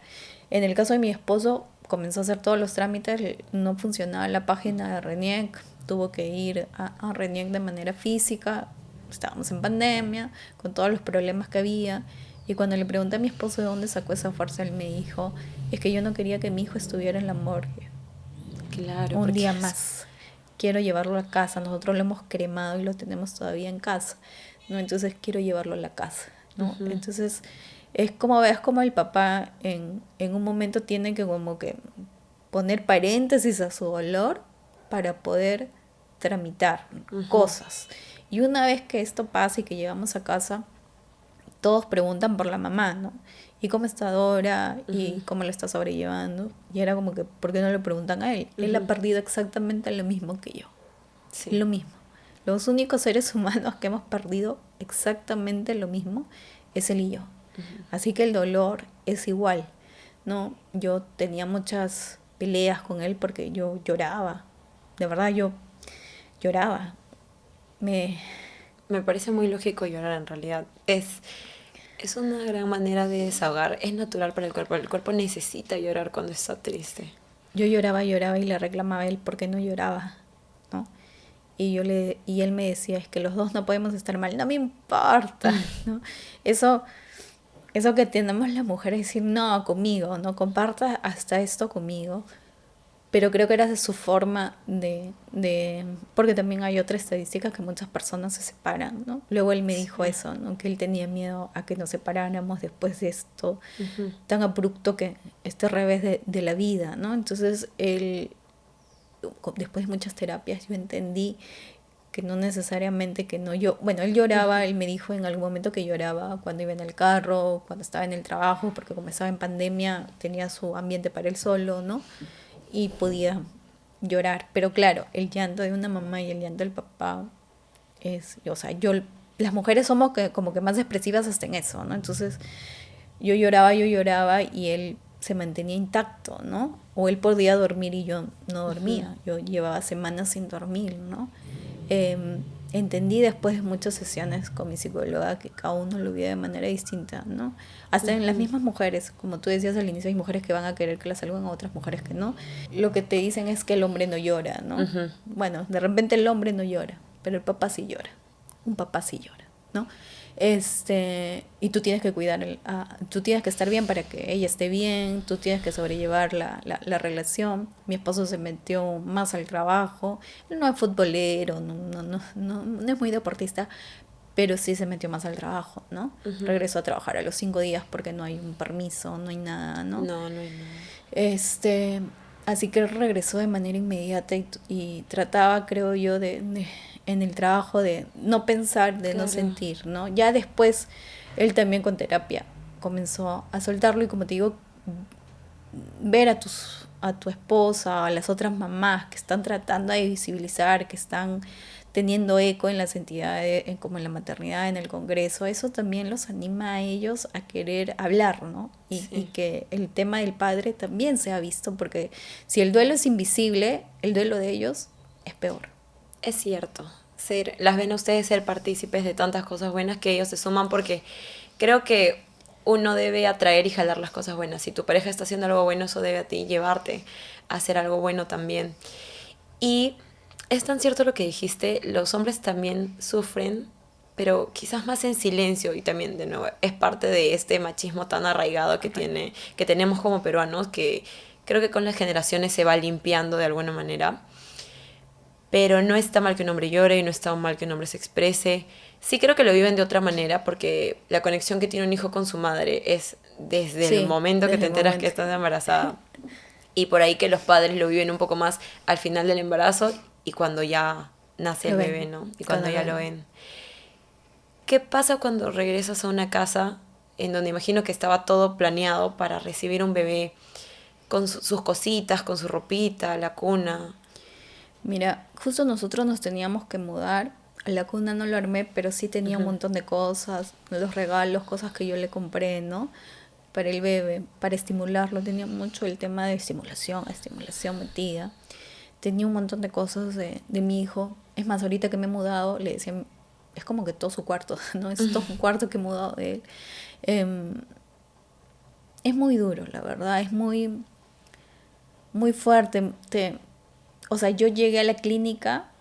En el caso de mi esposo, comenzó a hacer todos los trámites, no funcionaba la página de RENIEC, tuvo que ir a RENIEC de manera física, estábamos en pandemia, con todos los problemas que había. Y cuando le pregunté a mi esposo de dónde sacó esa fuerza, él me dijo, es que yo no quería que mi hijo estuviera en la morgue Claro, un porque día más. Quiero llevarlo a casa. Nosotros lo hemos cremado y lo tenemos todavía en casa, ¿no? Entonces quiero llevarlo a la casa, ¿no? ujú, Entonces es como ves como el papá en un momento tiene que como que poner paréntesis a su dolor para poder tramitar ujú, cosas. Y una vez que esto pasa y que llegamos a casa, todos preguntan por la mamá, ¿no? ¿Y cómo está Dora? ¿Y ujú, cómo la está sobrellevando? Y era como que, ¿por qué no le preguntan a él? Él ha ujú. perdido exactamente lo mismo que yo. Sí. Lo mismo. Los únicos seres humanos que hemos perdido exactamente lo mismo es él y yo. Así que el dolor es igual, ¿no? Yo tenía muchas peleas con él porque yo lloraba. De verdad, yo lloraba. Me, Me parece muy lógico llorar en realidad. Es una gran manera de desahogar. Es natural para el cuerpo. El cuerpo necesita llorar cuando está triste. yo lloraba, lloraba y le reclamaba a él porque no lloraba, ¿no? Y él me decía, es que los dos no podemos estar mal, no me importa, ¿no? Eso, eso que tenemos las mujeres decir, no, conmigo, no comparta hasta esto conmigo. Pero creo que era de su forma porque también hay otra estadística que muchas personas se separan, ¿no? Luego él me dijo Sí. eso, ¿no? Que él tenía miedo a que nos separáramos después de esto Ujú. tan abrupto que este revés de la vida, ¿no? Entonces él, después de muchas terapias, yo entendí que no necesariamente que no yo, bueno, él lloraba, él me dijo en algún momento que lloraba cuando iba en el carro, cuando estaba en el trabajo, porque como estaba en pandemia tenía su ambiente para él solo, ¿no? Y podía llorar, pero claro, el llanto de una mamá y el llanto del papá es, o sea, yo, las mujeres somos que, como que más expresivas hasta en eso, ¿no? Entonces yo lloraba y él se mantenía intacto, ¿no? O él podía dormir y yo no dormía. Yo llevaba semanas sin dormir, ¿no? Entendí después de muchas sesiones con mi psicóloga que cada uno lo vive de manera distinta, ¿no? Hasta en las Ujú. mismas mujeres, como tú decías al inicio, hay mujeres que van a querer que las salven a otras mujeres que no. Lo que te dicen es que el hombre no llora, ¿no? Ujú. Bueno, de repente el hombre no llora, pero el papá sí llora. Un papá sí llora, ¿no? Y tú tienes que cuidar, tú tienes que estar bien para que ella esté bien, tú tienes que sobrellevar la relación. Mi esposo se metió más al trabajo, él no es futbolero, no es muy deportista, pero sí se metió más al trabajo, ¿no? Ujú. Regresó a trabajar a los 5 días porque no hay un permiso, no hay nada, ¿no? No, no hay nada. Este, Así que él regresó de manera inmediata y trataba, creo yo, en el trabajo de no pensar, de no Claro. sentir, ¿no? Ya después, él también con terapia comenzó a soltarlo y como te digo, ver a tu esposa, a las otras mamás que están tratando de visibilizar, que están teniendo eco en las entidades, como en la maternidad, en el Congreso, eso también los anima a ellos a querer hablar, ¿no? Y Sí. que el tema del padre también se ha visto, porque si el duelo es invisible, el duelo de ellos es peor. Es cierto. Las ven a ustedes ser partícipes de tantas cosas buenas que ellos se suman porque creo que uno debe atraer y jalar las cosas buenas. Si tu pareja está haciendo algo bueno, eso debe a ti llevarte a hacer algo bueno también. Y es tan cierto lo que dijiste, los hombres también sufren, pero quizás más en silencio y también de nuevo es parte de este machismo tan arraigado Correcto. que tenemos como peruanos que creo que con las generaciones se va limpiando de alguna manera. Pero no está mal que un hombre llore y no está mal que un hombre se exprese. Sí creo que lo viven de otra manera porque la conexión que tiene un hijo con su madre es desde el Sí, momento que te desde el enteras que momento. estás embarazada y por ahí que los padres lo viven un poco más al final del embarazo y cuando ya nace el Lo bebé, ven, ¿no? Y cuando cuando lo ya lo ven. ven. ¿Qué pasa cuando regresas a una casa en donde imagino que estaba todo planeado para recibir un bebé con sus cositas, con su ropita, la cuna? Mira, justo nosotros nos teníamos que mudar. A la cuna no lo armé, pero sí tenía un Ujú, montón de cosas, los regalos, cosas que yo le compré, ¿no? Para el bebé, para estimularlo. Tenía mucho el tema de estimulación metida. Tenía un montón de cosas de mi hijo. Es más, ahorita que me he mudado, le decía, es como que todo su cuarto, ¿no? Es todo un cuarto que he mudado de él. Em, es muy duro, la verdad, es muy, muy fuerte. O sea, yo llegué a la clínica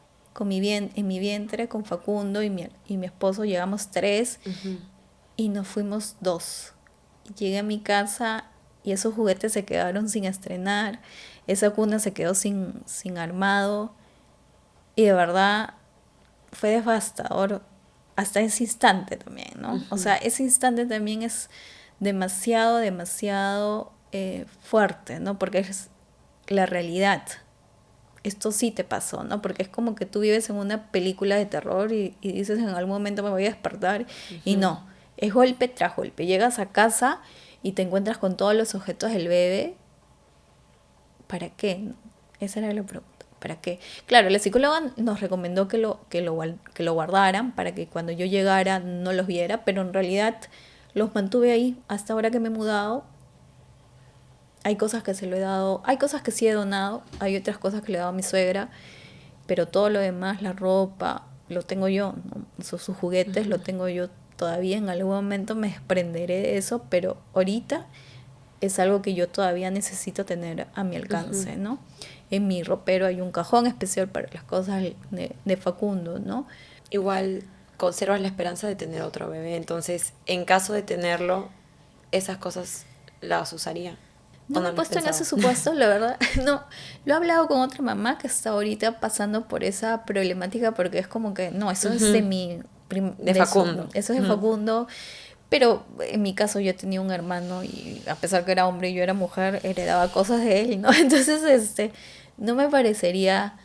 en mi vientre con Facundo y mi esposo, llegamos tres ujú. y nos fuimos dos. Llegué a mi casa y esos juguetes se quedaron sin estrenar, esa cuna se quedó sin armado y de verdad fue devastador hasta ese instante también, ¿no? O Ujú. sea, ese instante también es demasiado, demasiado fuerte, ¿no? Porque es la realidad. Esto sí te pasó, ¿no? Porque es como que tú vives en una película de terror y dices en algún momento me voy a despertar y Ujú. no, es golpe tras golpe. Llegas a casa y te encuentras con todos los objetos del bebé. ¿Para qué? ¿No? Esa era la pregunta. ¿Para qué? Claro, la psicóloga nos recomendó que lo guardaran para que cuando yo llegara no los viera, pero en realidad los mantuve ahí hasta ahora que me he mudado. Hay cosas que se lo he dado, hay cosas que sí he donado, hay otras cosas que le he dado a mi suegra, pero todo lo demás, la ropa, lo tengo yo, ¿no? Sus juguetes lo tengo yo todavía. En algún momento me desprenderé de eso, pero ahorita es algo que yo todavía necesito tener a mi Ujú. alcance, ¿no? En mi ropero hay un cajón especial para las cosas de Facundo, ¿no? Igual conservas la esperanza de tener otro bebé, entonces en caso de tenerlo, esas cosas las usaría. ¿O No me no he lo has puesto en ese pensado? supuesto, la verdad. No, lo he hablado con otra mamá que está ahorita pasando por esa problemática porque es como que, no, eso es de Ujú. mi, De Facundo. eso es de Ujú. Facundo, pero en mi caso yo tenía un hermano y a pesar que era hombre y yo era mujer, heredaba cosas de él, ¿no? Entonces, no me parecería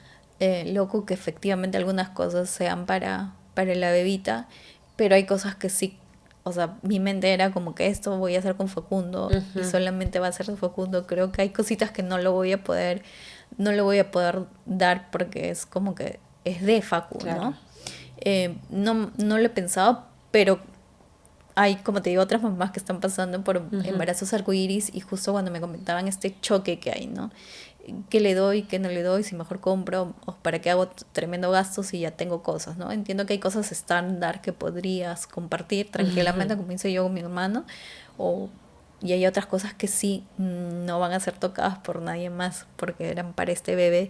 loco que efectivamente algunas cosas sean para la bebita, pero hay cosas que sí, o sea, mi mente era como que esto voy a hacer con Facundo y Ujú. solamente va a ser de Facundo. Creo que hay cositas que no lo voy a poder dar porque es como que es de Facu, Claro. ¿no? No lo he pensado, pero hay, como te digo, otras mamás que están pasando por Ujú. embarazos arcoíris y justo cuando me comentaban este choque que hay, ¿no? ¿Qué le doy, qué no le doy? Si mejor compro o para qué hago tremendo gasto si ya tengo cosas, ¿no? Entiendo que hay cosas estándar que podrías compartir Ujú. tranquilamente, como hice yo con mi hermano, o, y hay otras cosas que sí no van a ser tocadas por nadie más porque eran para este bebé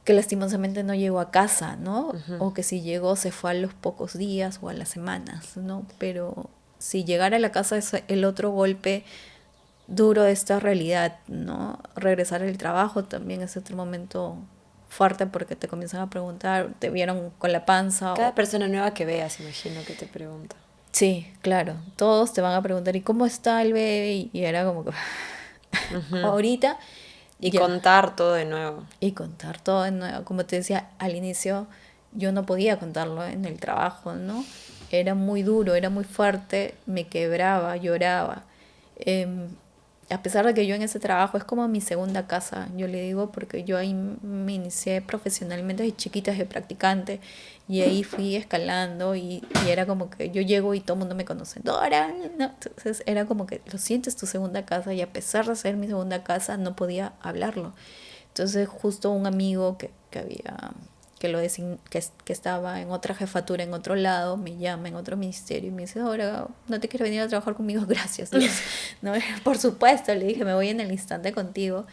que lastimosamente no llegó a casa, ¿no? Ujú. O que si llegó se fue a los pocos días o a las semanas, ¿no? Pero si llegara a la casa es el otro golpe duro de esta realidad, ¿no? Regresar al trabajo también es otro momento fuerte porque te comienzan a preguntar, te vieron con la panza Cada o... persona nueva que veas, imagino que te pregunta. Sí, claro, todos te van a preguntar, ¿y cómo está el bebé? Y era como que Ujú. ahorita Y ya. contar todo de nuevo. Y contar todo de nuevo. Como te decía al inicio, yo no podía contarlo en el trabajo, ¿no? Era muy duro, era muy fuerte, me quebraba, lloraba. Em, a pesar de que yo en ese trabajo es como mi segunda casa, yo le digo, porque yo ahí me inicié profesionalmente de chiquita, de practicante, y ahí fui escalando y era como que yo llego y todo el mundo me conoce, Dora, ¿no? Entonces era como que lo sientes tu segunda casa y a pesar de ser mi segunda casa no podía hablarlo. Entonces justo un amigo que estaba en otra jefatura en otro lado me llama en otro ministerio y me dice, ahora no te quieres venir a trabajar conmigo, gracias Dios, no, por supuesto, le dije, me voy en el instante contigo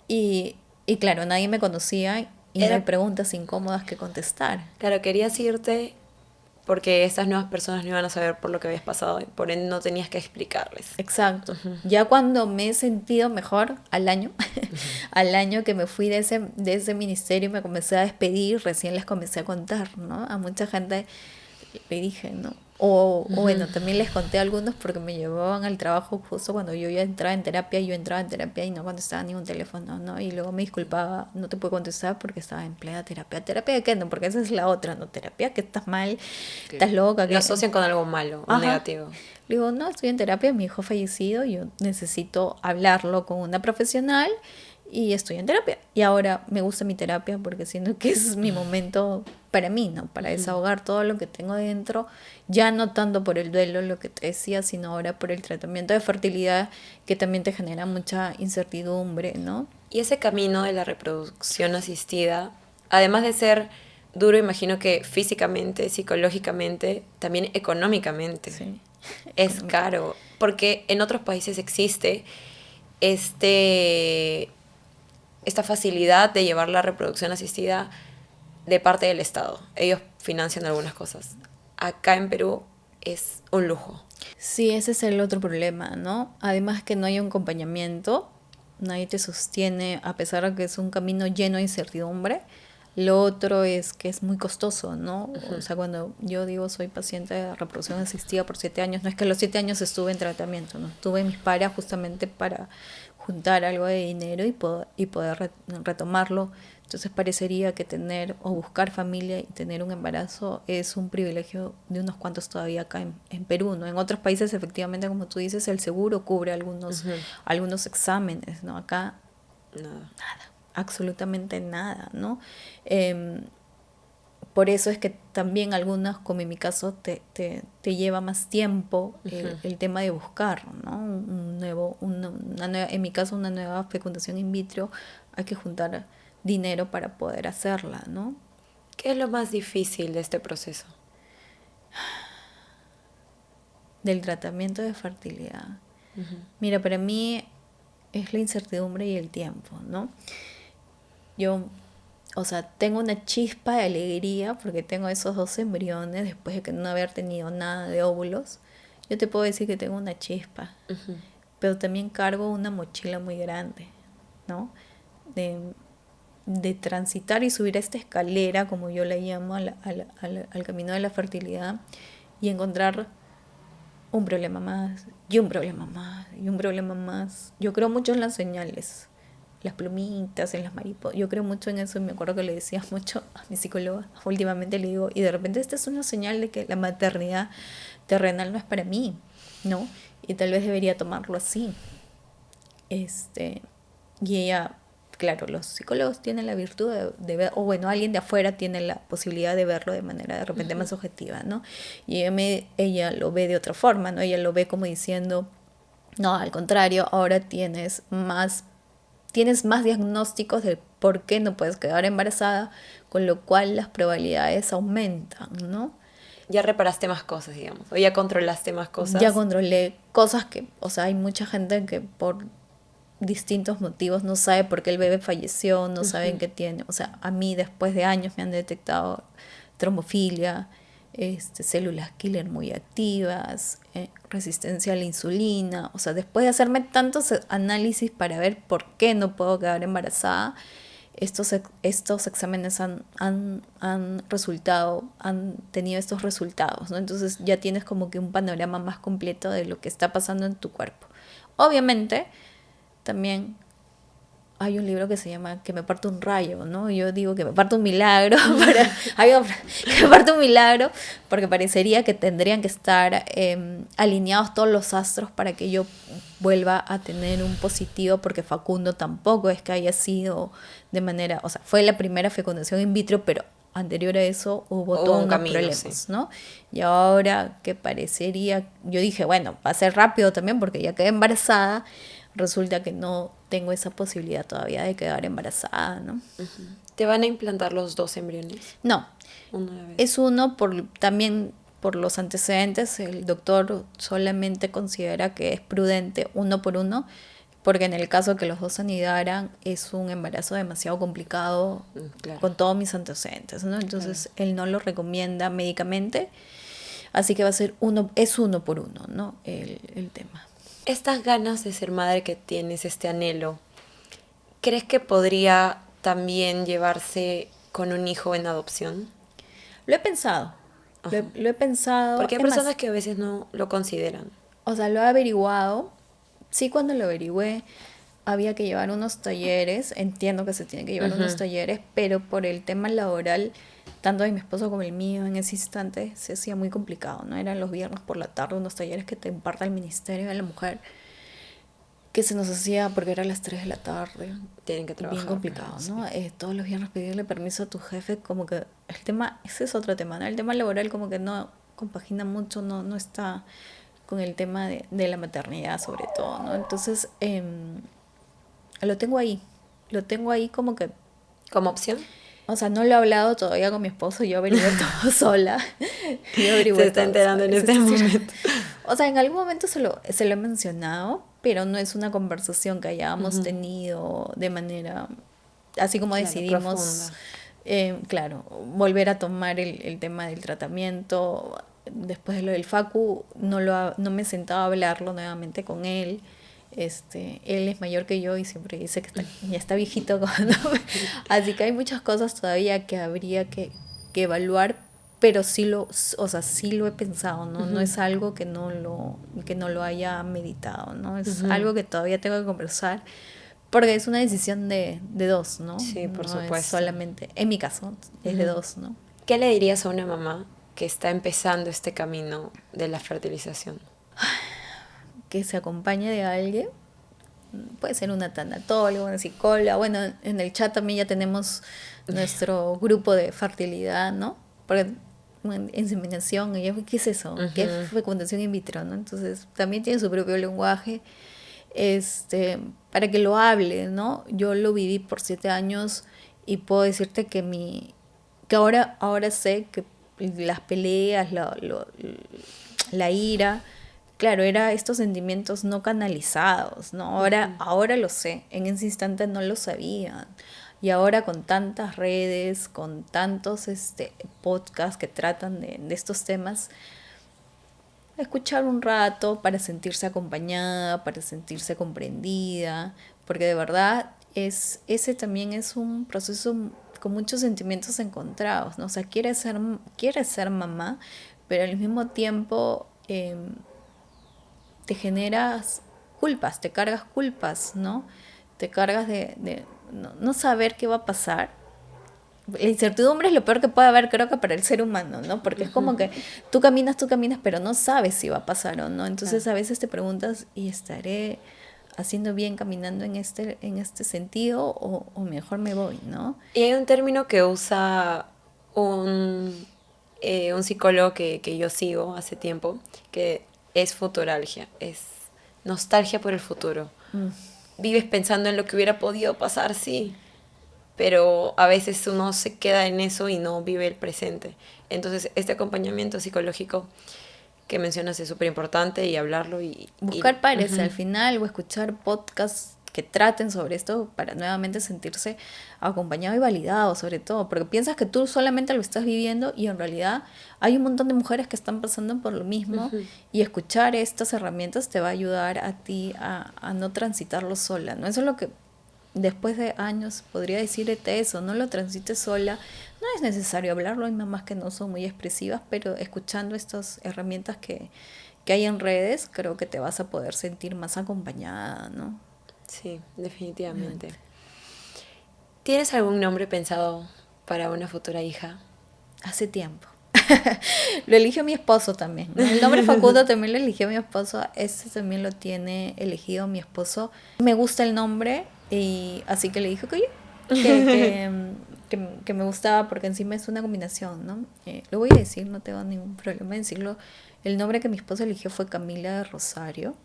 y claro, nadie me conocía y no hay Era, preguntas incómodas que contestar. claro, querías irte porque esas nuevas personas no iban a saber por lo que habías pasado y por ende no tenías que explicarles. Exacto. Ya cuando me he sentido mejor al año, al año que me fui de ese ministerio y me comencé a despedir, recién les comencé a contar, ¿no? A mucha gente le dije, ¿no? O Ujú. bueno, también les conté a algunos porque me llevaban al trabajo justo cuando yo ya entraba en terapia, yo entraba en terapia y no contestaba ningún teléfono, ¿no? Y luego me disculpaba, no te puedo contestar porque estaba en plena terapia. ¿Terapia de qué? No, porque esa es la otra, ¿no? Terapia, que estás mal, estás Claro. loca, Lo que... asocian con algo malo o Ajá. negativo. Le digo, no, estoy en terapia, mi hijo ha fallecido, yo necesito hablarlo con una profesional y estoy en terapia. Y ahora me gusta mi terapia porque siento que es mi momento para mí, ¿no? Para desahogar todo lo que tengo dentro, ya no tanto por el duelo, lo que te decía, sino ahora por el tratamiento de fertilidad que también te genera mucha incertidumbre, ¿no? Y ese camino de la reproducción asistida, además de ser duro, imagino que físicamente, psicológicamente, también económicamente, Sí, es económica. caro, porque en otros países existe este, esta facilidad de llevar la reproducción asistida de parte del Estado. Ellos financian algunas cosas. Acá en Perú es un lujo. Sí, ese es el otro problema, ¿no? Además que no hay un acompañamiento, nadie te sostiene, a pesar de que es un camino lleno de incertidumbre. Lo otro es que es muy costoso, ¿no? O sea, cuando yo digo soy paciente de reproducción asistida por 7 años, no es que a los 7 años estuve en tratamiento, ¿no? Estuve en mis paras justamente para juntar algo de dinero y poder retomarlo. Entonces parecería que tener o buscar familia y tener un embarazo es un privilegio de unos cuantos todavía acá en Perú, ¿no? En otros países, efectivamente, como tú dices, el seguro cubre algunos exámenes, ¿no? Acá Nada. absolutamente nada, ¿no? Em, por eso es que también algunos, como en mi caso, te lleva más tiempo el tema de buscar, ¿no? Un nuevo, una nueva, en mi caso, una nueva fecundación in vitro, hay que juntar dinero para poder hacerla, ¿no? ¿Qué es lo más difícil de este proceso? Del tratamiento de fertilidad. Mira, para mí es la incertidumbre y el tiempo, ¿no? Yo, o sea, tengo una chispa de alegría porque tengo esos 2 embriones después de que no haber tenido nada de óvulos. Yo te puedo decir que tengo una chispa, pero también cargo una mochila muy grande, ¿no? De, de transitar y subir esta escalera, como yo la llamo, al camino de la fertilidad y encontrar un problema más, y un problema más, y un problema más. Yo creo mucho en las señales, las plumitas, en las mariposas. Yo creo mucho en eso y me acuerdo que le decía mucho a mi psicóloga. Últimamente le digo, y de repente esta es una señal de que la maternidad terrenal no es para mí, ¿no? Y tal vez debería tomarlo así. Este, y ella, claro, los psicólogos tienen la virtud de ver, o bueno, alguien de afuera tiene la posibilidad de verlo de manera de repente más objetiva, ¿no? Y ella lo ve de otra forma, ¿no? Ella lo ve como diciendo, no, al contrario, ahora tienes más diagnósticos de por qué no puedes quedar embarazada, con lo cual las probabilidades aumentan, ¿no? Ya reparaste más cosas, digamos, o ya controlaste más Ya cosas. controlé cosas que, o sea, hay mucha gente que por distintos motivos no sabe por qué el bebé falleció, no saben qué tiene. O sea, a mí después de años me han detectado trombofilia, células killer muy activas, resistencia a la insulina. O sea, después de hacerme tantos análisis para ver por qué no puedo quedar embarazada, estos exámenes han tenido estos resultados, ¿no? Entonces ya tienes como que un panorama más completo de lo que está pasando en tu cuerpo. Obviamente, también hay un libro que se llama Que me parte un rayo, ¿no? Yo digo que me parte un milagro, que me parte un milagro, porque parecería que tendrían que estar alineados todos los astros para que yo vuelva a tener un positivo, porque Facundo tampoco es que haya sido de manera, o sea, fue la primera fecundación in vitro, pero anterior a eso hubo Hubo todos un unos camino, sí. problemas, ¿no? Y ahora que parecería, yo dije, bueno, va a ser rápido también porque ya quedé embarazada, resulta que no tengo esa posibilidad todavía de quedar embarazada, ¿no? ¿Te van a implantar los dos embriones? No, Uno a la vez. es uno también por los antecedentes, el doctor solamente considera que es prudente uno por uno, porque en el caso que los dos anidaran es un embarazo demasiado complicado Claro, con todos mis antecedentes, ¿no? claro. Entonces él no lo recomienda médicamente, así que va a ser es uno por uno, ¿no? El tema. Estas ganas de ser madre que tienes, este anhelo, ¿crees que podría también llevarse con un hijo en adopción? Lo he pensado, Ajá. lo he pensado, Porque hay es personas más, que a veces no lo consideran. o sea, lo he averiguado. Sí, cuando lo averigüé, había que llevar unos talleres. Entiendo que se tienen que llevar unos Ujú. talleres, pero por el tema laboral, tanto de mi esposo como el mío, en ese instante se hacía muy complicado, ¿no? Eran los viernes por la tarde unos talleres que te imparta el Ministerio de la Mujer, que se nos hacía, porque era a las 3 de la tarde, Tienen que trabajar. bien complicado, pero ¿no? sí. Todos los viernes pedirle permiso a tu jefe, como que el tema, ese es otro tema, ¿no? El tema laboral como que no compagina mucho, no está con el tema de la maternidad sobre todo, ¿no? Entonces, lo tengo ahí, lo tengo ahí como que, ¿Como opción? o sea, no lo he hablado todavía con mi esposo, yo averigué todo sola, yo Se averigué está todo enterando sola. en este momento. O sea, en algún momento se lo he mencionado, pero no es una conversación que hayamos Ujú. tenido de manera, así como Claro, decidimos, profunda. claro, volver a tomar el tema del tratamiento. Después de lo del Facu, no me sentaba a hablarlo nuevamente con él. Él es mayor que yo y siempre dice que ya está viejito. Así que hay muchas cosas todavía que habría que evaluar, pero o sea, sí lo he pensado, ¿no? No Ujú, es algo que no lo haya meditado, ¿no? Es ujú. algo que todavía tengo que conversar, porque es una decisión de dos, ¿no? Sí, por No es supuesto. solamente, en mi caso, es de Ujú. dos, ¿no? ¿Qué le dirías a una mamá que está empezando este camino de la fertilización? Que se acompañe de alguien, puede ser una tanatóloga, una psicóloga, bueno, en el chat también ya tenemos nuestro grupo de fertilidad, ¿no? Porque bueno, inseminación, y ¿qué es eso? ¿Qué es Ujú. fecundación in vitro, no? Entonces también tiene su propio lenguaje, para que lo hable, ¿no? Yo lo viví por 7 años y puedo decirte que ahora sé que las peleas, la ira, claro, era estos sentimientos no canalizados, ¿no? Ahora lo sé, en ese instante no lo sabía. Y ahora con tantas redes, con tantos podcasts que tratan de estos temas, escuchar un rato para sentirse acompañada, para sentirse comprendida, porque de verdad ese también es un proceso con muchos sentimientos encontrados, ¿no? O sea, quiere ser mamá, pero al mismo tiempo te generas culpas, te cargas culpas, ¿no? Te cargas de no saber qué va a pasar. La incertidumbre es lo peor que puede haber, creo que para el ser humano, ¿no? Porque es como que tú caminas, pero no sabes si va a pasar o no. Claro. Entonces a veces te preguntas, ¿y estaré haciendo bien caminando en este sentido o mejor me voy, ¿no? Y hay un término que usa un, un psicólogo que yo sigo hace tiempo, que es futuralgia, es nostalgia por el futuro. Mm, Vives pensando en lo que hubiera podido pasar, sí, pero a veces uno se queda en eso y no vive el presente. Entonces, este acompañamiento psicológico que mencionas es súper importante y hablarlo Buscar pares al ujú, final o escuchar podcasts que traten sobre esto para nuevamente sentirse acompañado y validado sobre todo, porque piensas que tú solamente lo estás viviendo y en realidad hay un montón de mujeres que están pasando por lo mismo ujú. y escuchar estas herramientas te va a ayudar a ti a no transitarlo sola, ¿no? Eso es lo que después de años podría decirte eso, no lo transites sola, no es necesario hablarlo, hay mamás que no son muy expresivas, pero escuchando estas herramientas que hay en redes, creo que te vas a poder sentir más acompañada, ¿no? Sí, definitivamente. ¿Tienes algún nombre pensado para una futura hija? Hace tiempo. Lo eligió mi esposo también, ¿no? El nombre Facundo también lo eligió mi esposo, este también lo tiene elegido mi esposo. Me gusta el nombre y así que le dije que yo, que me gustaba porque encima es una combinación, ¿no? Lo voy a decir, no tengo ningún problema en decirlo. El nombre que mi esposo eligió fue Camila de Rosario.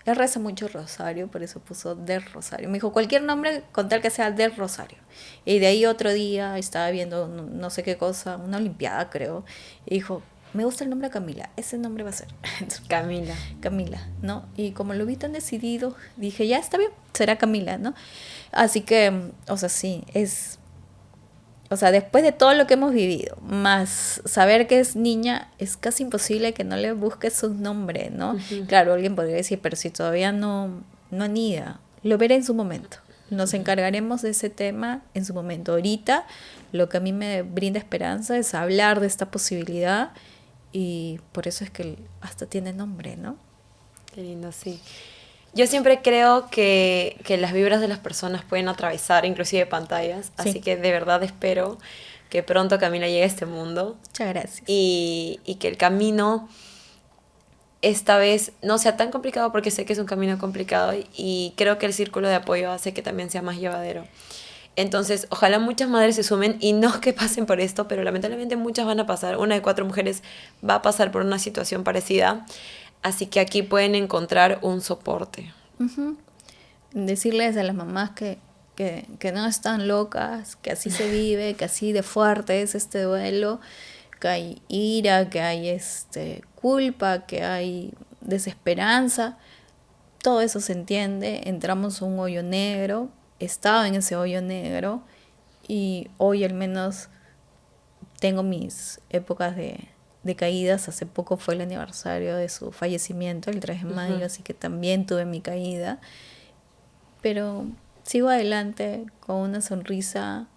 Él reza mucho Rosario, por eso puso del Rosario. Me dijo cualquier nombre con tal que sea del Rosario. Y de ahí otro día estaba viendo no sé qué cosa, una olimpiada creo. Y dijo, me gusta el nombre Camila, ese nombre va a ser. Camila. Camila, ¿no? Y como lo vi tan decidido, dije, ya está bien, será Camila, ¿no? Así que, o sea, sí, o sea, después de todo lo que hemos vivido, más saber que es niña, es casi imposible que no le busques su nombre, ¿no? Ujú, Claro, alguien podría decir, pero si todavía no anida, lo veré en su momento. Nos encargaremos de ese tema en su momento. Ahorita, lo que a mí me brinda esperanza es hablar de esta posibilidad y por eso es que hasta tiene nombre, ¿no? qué lindo, sí. Yo siempre creo que las vibras de las personas pueden atravesar inclusive pantallas, así Sí, que de verdad espero que pronto Camila llegue a este mundo muchas gracias. y que el camino esta vez no sea tan complicado, porque sé que es un camino complicado y creo que el círculo de apoyo hace que también sea más llevadero. Entonces, ojalá muchas madres se sumen y no que pasen por esto, pero lamentablemente muchas van a pasar. Una de 4 mujeres va a pasar por una situación parecida, así que aquí pueden encontrar un soporte. Ujú. Decirles a las mamás que no están locas, que así se vive, que así de fuerte es este duelo, que hay ira, que hay culpa, que hay desesperanza. Todo eso se entiende, entramos a un hoyo negro, estaba en ese hoyo negro y hoy al menos tengo mis épocas de caídas. Hace poco fue el aniversario de su fallecimiento, el 3 de mayo, así que también tuve mi caída. Pero sigo adelante con una sonrisa,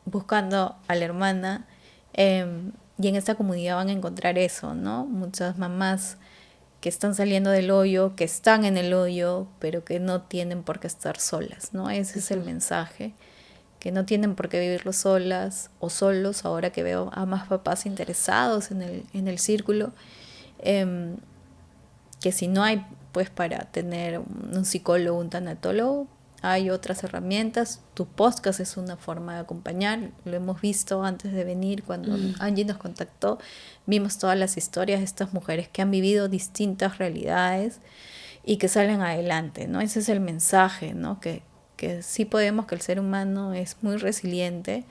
buscando a la hermana. Y en esta comunidad van a encontrar eso, ¿no? Muchas mamás que están saliendo del hoyo, que están en el hoyo, pero que no tienen por qué estar solas, ¿no? Ese es el mensaje, que no tienen por qué vivirlo solas o solos. Ahora que veo a más papás interesados en el círculo, em, que si no hay pues para tener un psicólogo, un tanatólogo, hay otras herramientas. Tu podcast es una forma de acompañar. Lo hemos visto antes de venir, cuando Angie nos contactó, vimos todas las historias de estas mujeres que han vivido distintas realidades y que salen adelante, ¿no? Ese es el mensaje, ¿no? Que sí podemos, que el ser humano es muy resiliente,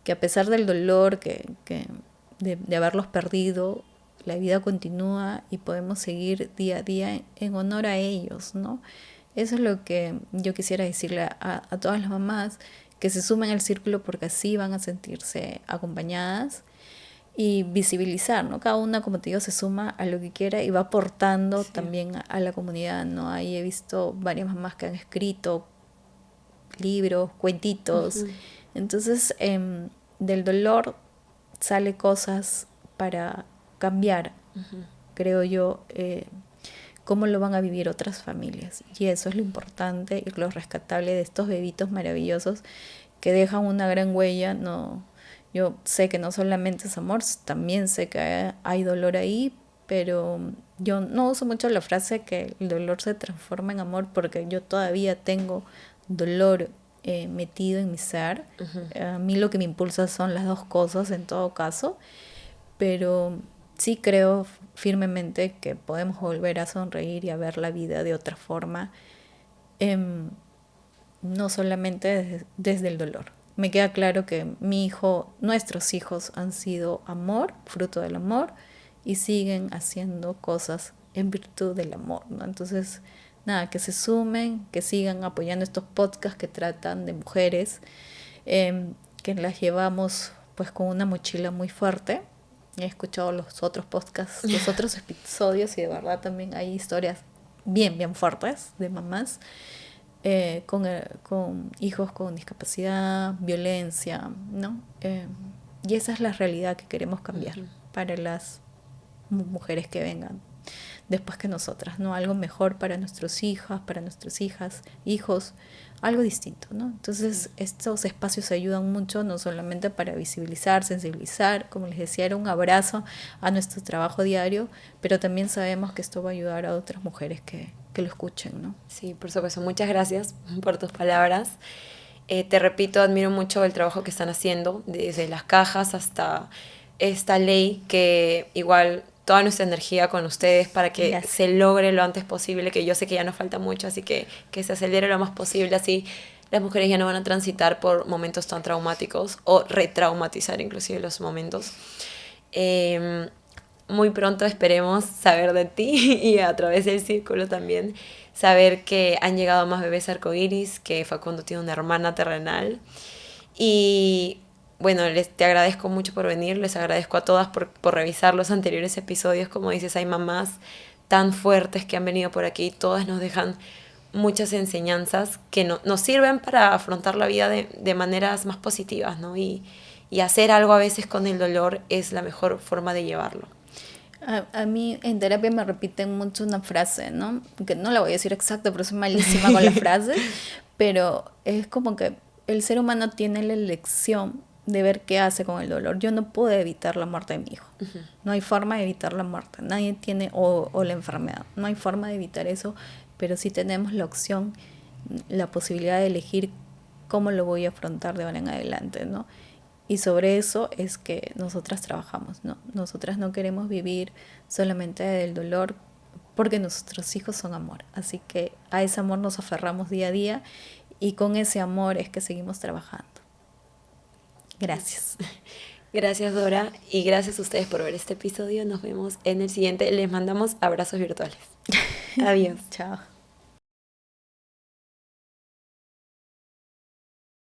que a pesar del dolor de haberlos perdido, la vida continúa y podemos seguir día a día en honor a ellos, ¿no? Eso es lo que yo quisiera decirle a todas las mamás, que se sumen al círculo, porque así van a sentirse acompañadas y visibilizar, ¿no? Cada una, como te digo, se suma a lo que quiera y va aportando también a la comunidad, ¿no? Ahí he visto varias mamás que han escrito libros, cuentitos. Entonces, del dolor sale cosas para cambiar, creo yo, cómo lo van a vivir otras familias. Y eso es lo importante y lo rescatable de estos bebitos maravillosos que dejan una gran huella. No, yo sé que no solamente es amor, también sé que hay dolor ahí, pero yo no uso mucho la frase que el dolor se transforma en amor, porque yo todavía tengo dolor metido en mi ser. A mí lo que me impulsa son las dos cosas en todo caso, pero sí creo firmemente que podemos volver a sonreír y a ver la vida de otra forma, no solamente desde el dolor. Me queda claro que mi hijo, nuestros hijos han sido amor, fruto del amor, y siguen haciendo cosas en virtud del amor, ¿no? Entonces, nada, que se sumen, que sigan apoyando estos podcasts que tratan de mujeres, que las llevamos pues con una mochila muy fuerte. He escuchado los otros podcasts, los otros episodios, y de verdad también hay historias bien, bien fuertes de mamás con hijos con discapacidad, violencia, ¿no? Y esa es la realidad que queremos cambiar para las mujeres que vengan después que nosotras, ¿no? Algo mejor para nuestros hijas, para nuestras hijas, hijos, algo distinto, ¿no? Entonces, estos espacios ayudan mucho, no solamente para visibilizar, sensibilizar, como les decía, era un abrazo a nuestro trabajo diario, pero también sabemos que esto va a ayudar a otras mujeres que lo escuchen, ¿no? Sí, por supuesto. Muchas gracias por tus palabras. Te repito, admiro mucho el trabajo que están haciendo, desde las cajas hasta esta ley, que igual toda nuestra energía con ustedes para que Gracias. se logre lo antes posible, que yo sé que ya nos falta mucho, así que se acelere lo más posible, así las mujeres ya no van a transitar por momentos tan traumáticos o retraumatizar inclusive los momentos. Muy pronto esperemos saber de ti y a través del círculo también saber que han llegado más bebés arcoíris, que Facundo tiene una hermana terrenal. Y bueno, te agradezco mucho por venir, les agradezco a todas por revisar los anteriores episodios. Como dices, hay mamás tan fuertes que han venido por aquí, todas nos dejan muchas enseñanzas que nos sirven para afrontar la vida de maneras más positivas, ¿no? Y hacer algo a veces con el dolor es la mejor forma de llevarlo. A mí en terapia me repiten mucho una frase, ¿no? Que no la voy a decir exacta porque soy malísima con las frases, pero es como que el ser humano tiene la elección de ver qué hace con el dolor. Yo no puedo evitar la muerte de mi hijo. No hay forma de evitar la muerte. Nadie tiene, o la enfermedad. No hay forma de evitar eso, pero sí tenemos la opción, la posibilidad de elegir cómo lo voy a afrontar de ahora en adelante, ¿no? Y sobre eso es que nosotras trabajamos, ¿no? Nosotras no queremos vivir solamente del dolor porque nuestros hijos son amor. Así que a ese amor nos aferramos día a día y con ese amor es que seguimos trabajando. Gracias. Gracias, Dora, y gracias a ustedes por ver este episodio. Nos vemos en el siguiente. Les mandamos abrazos virtuales. Adiós. Chao.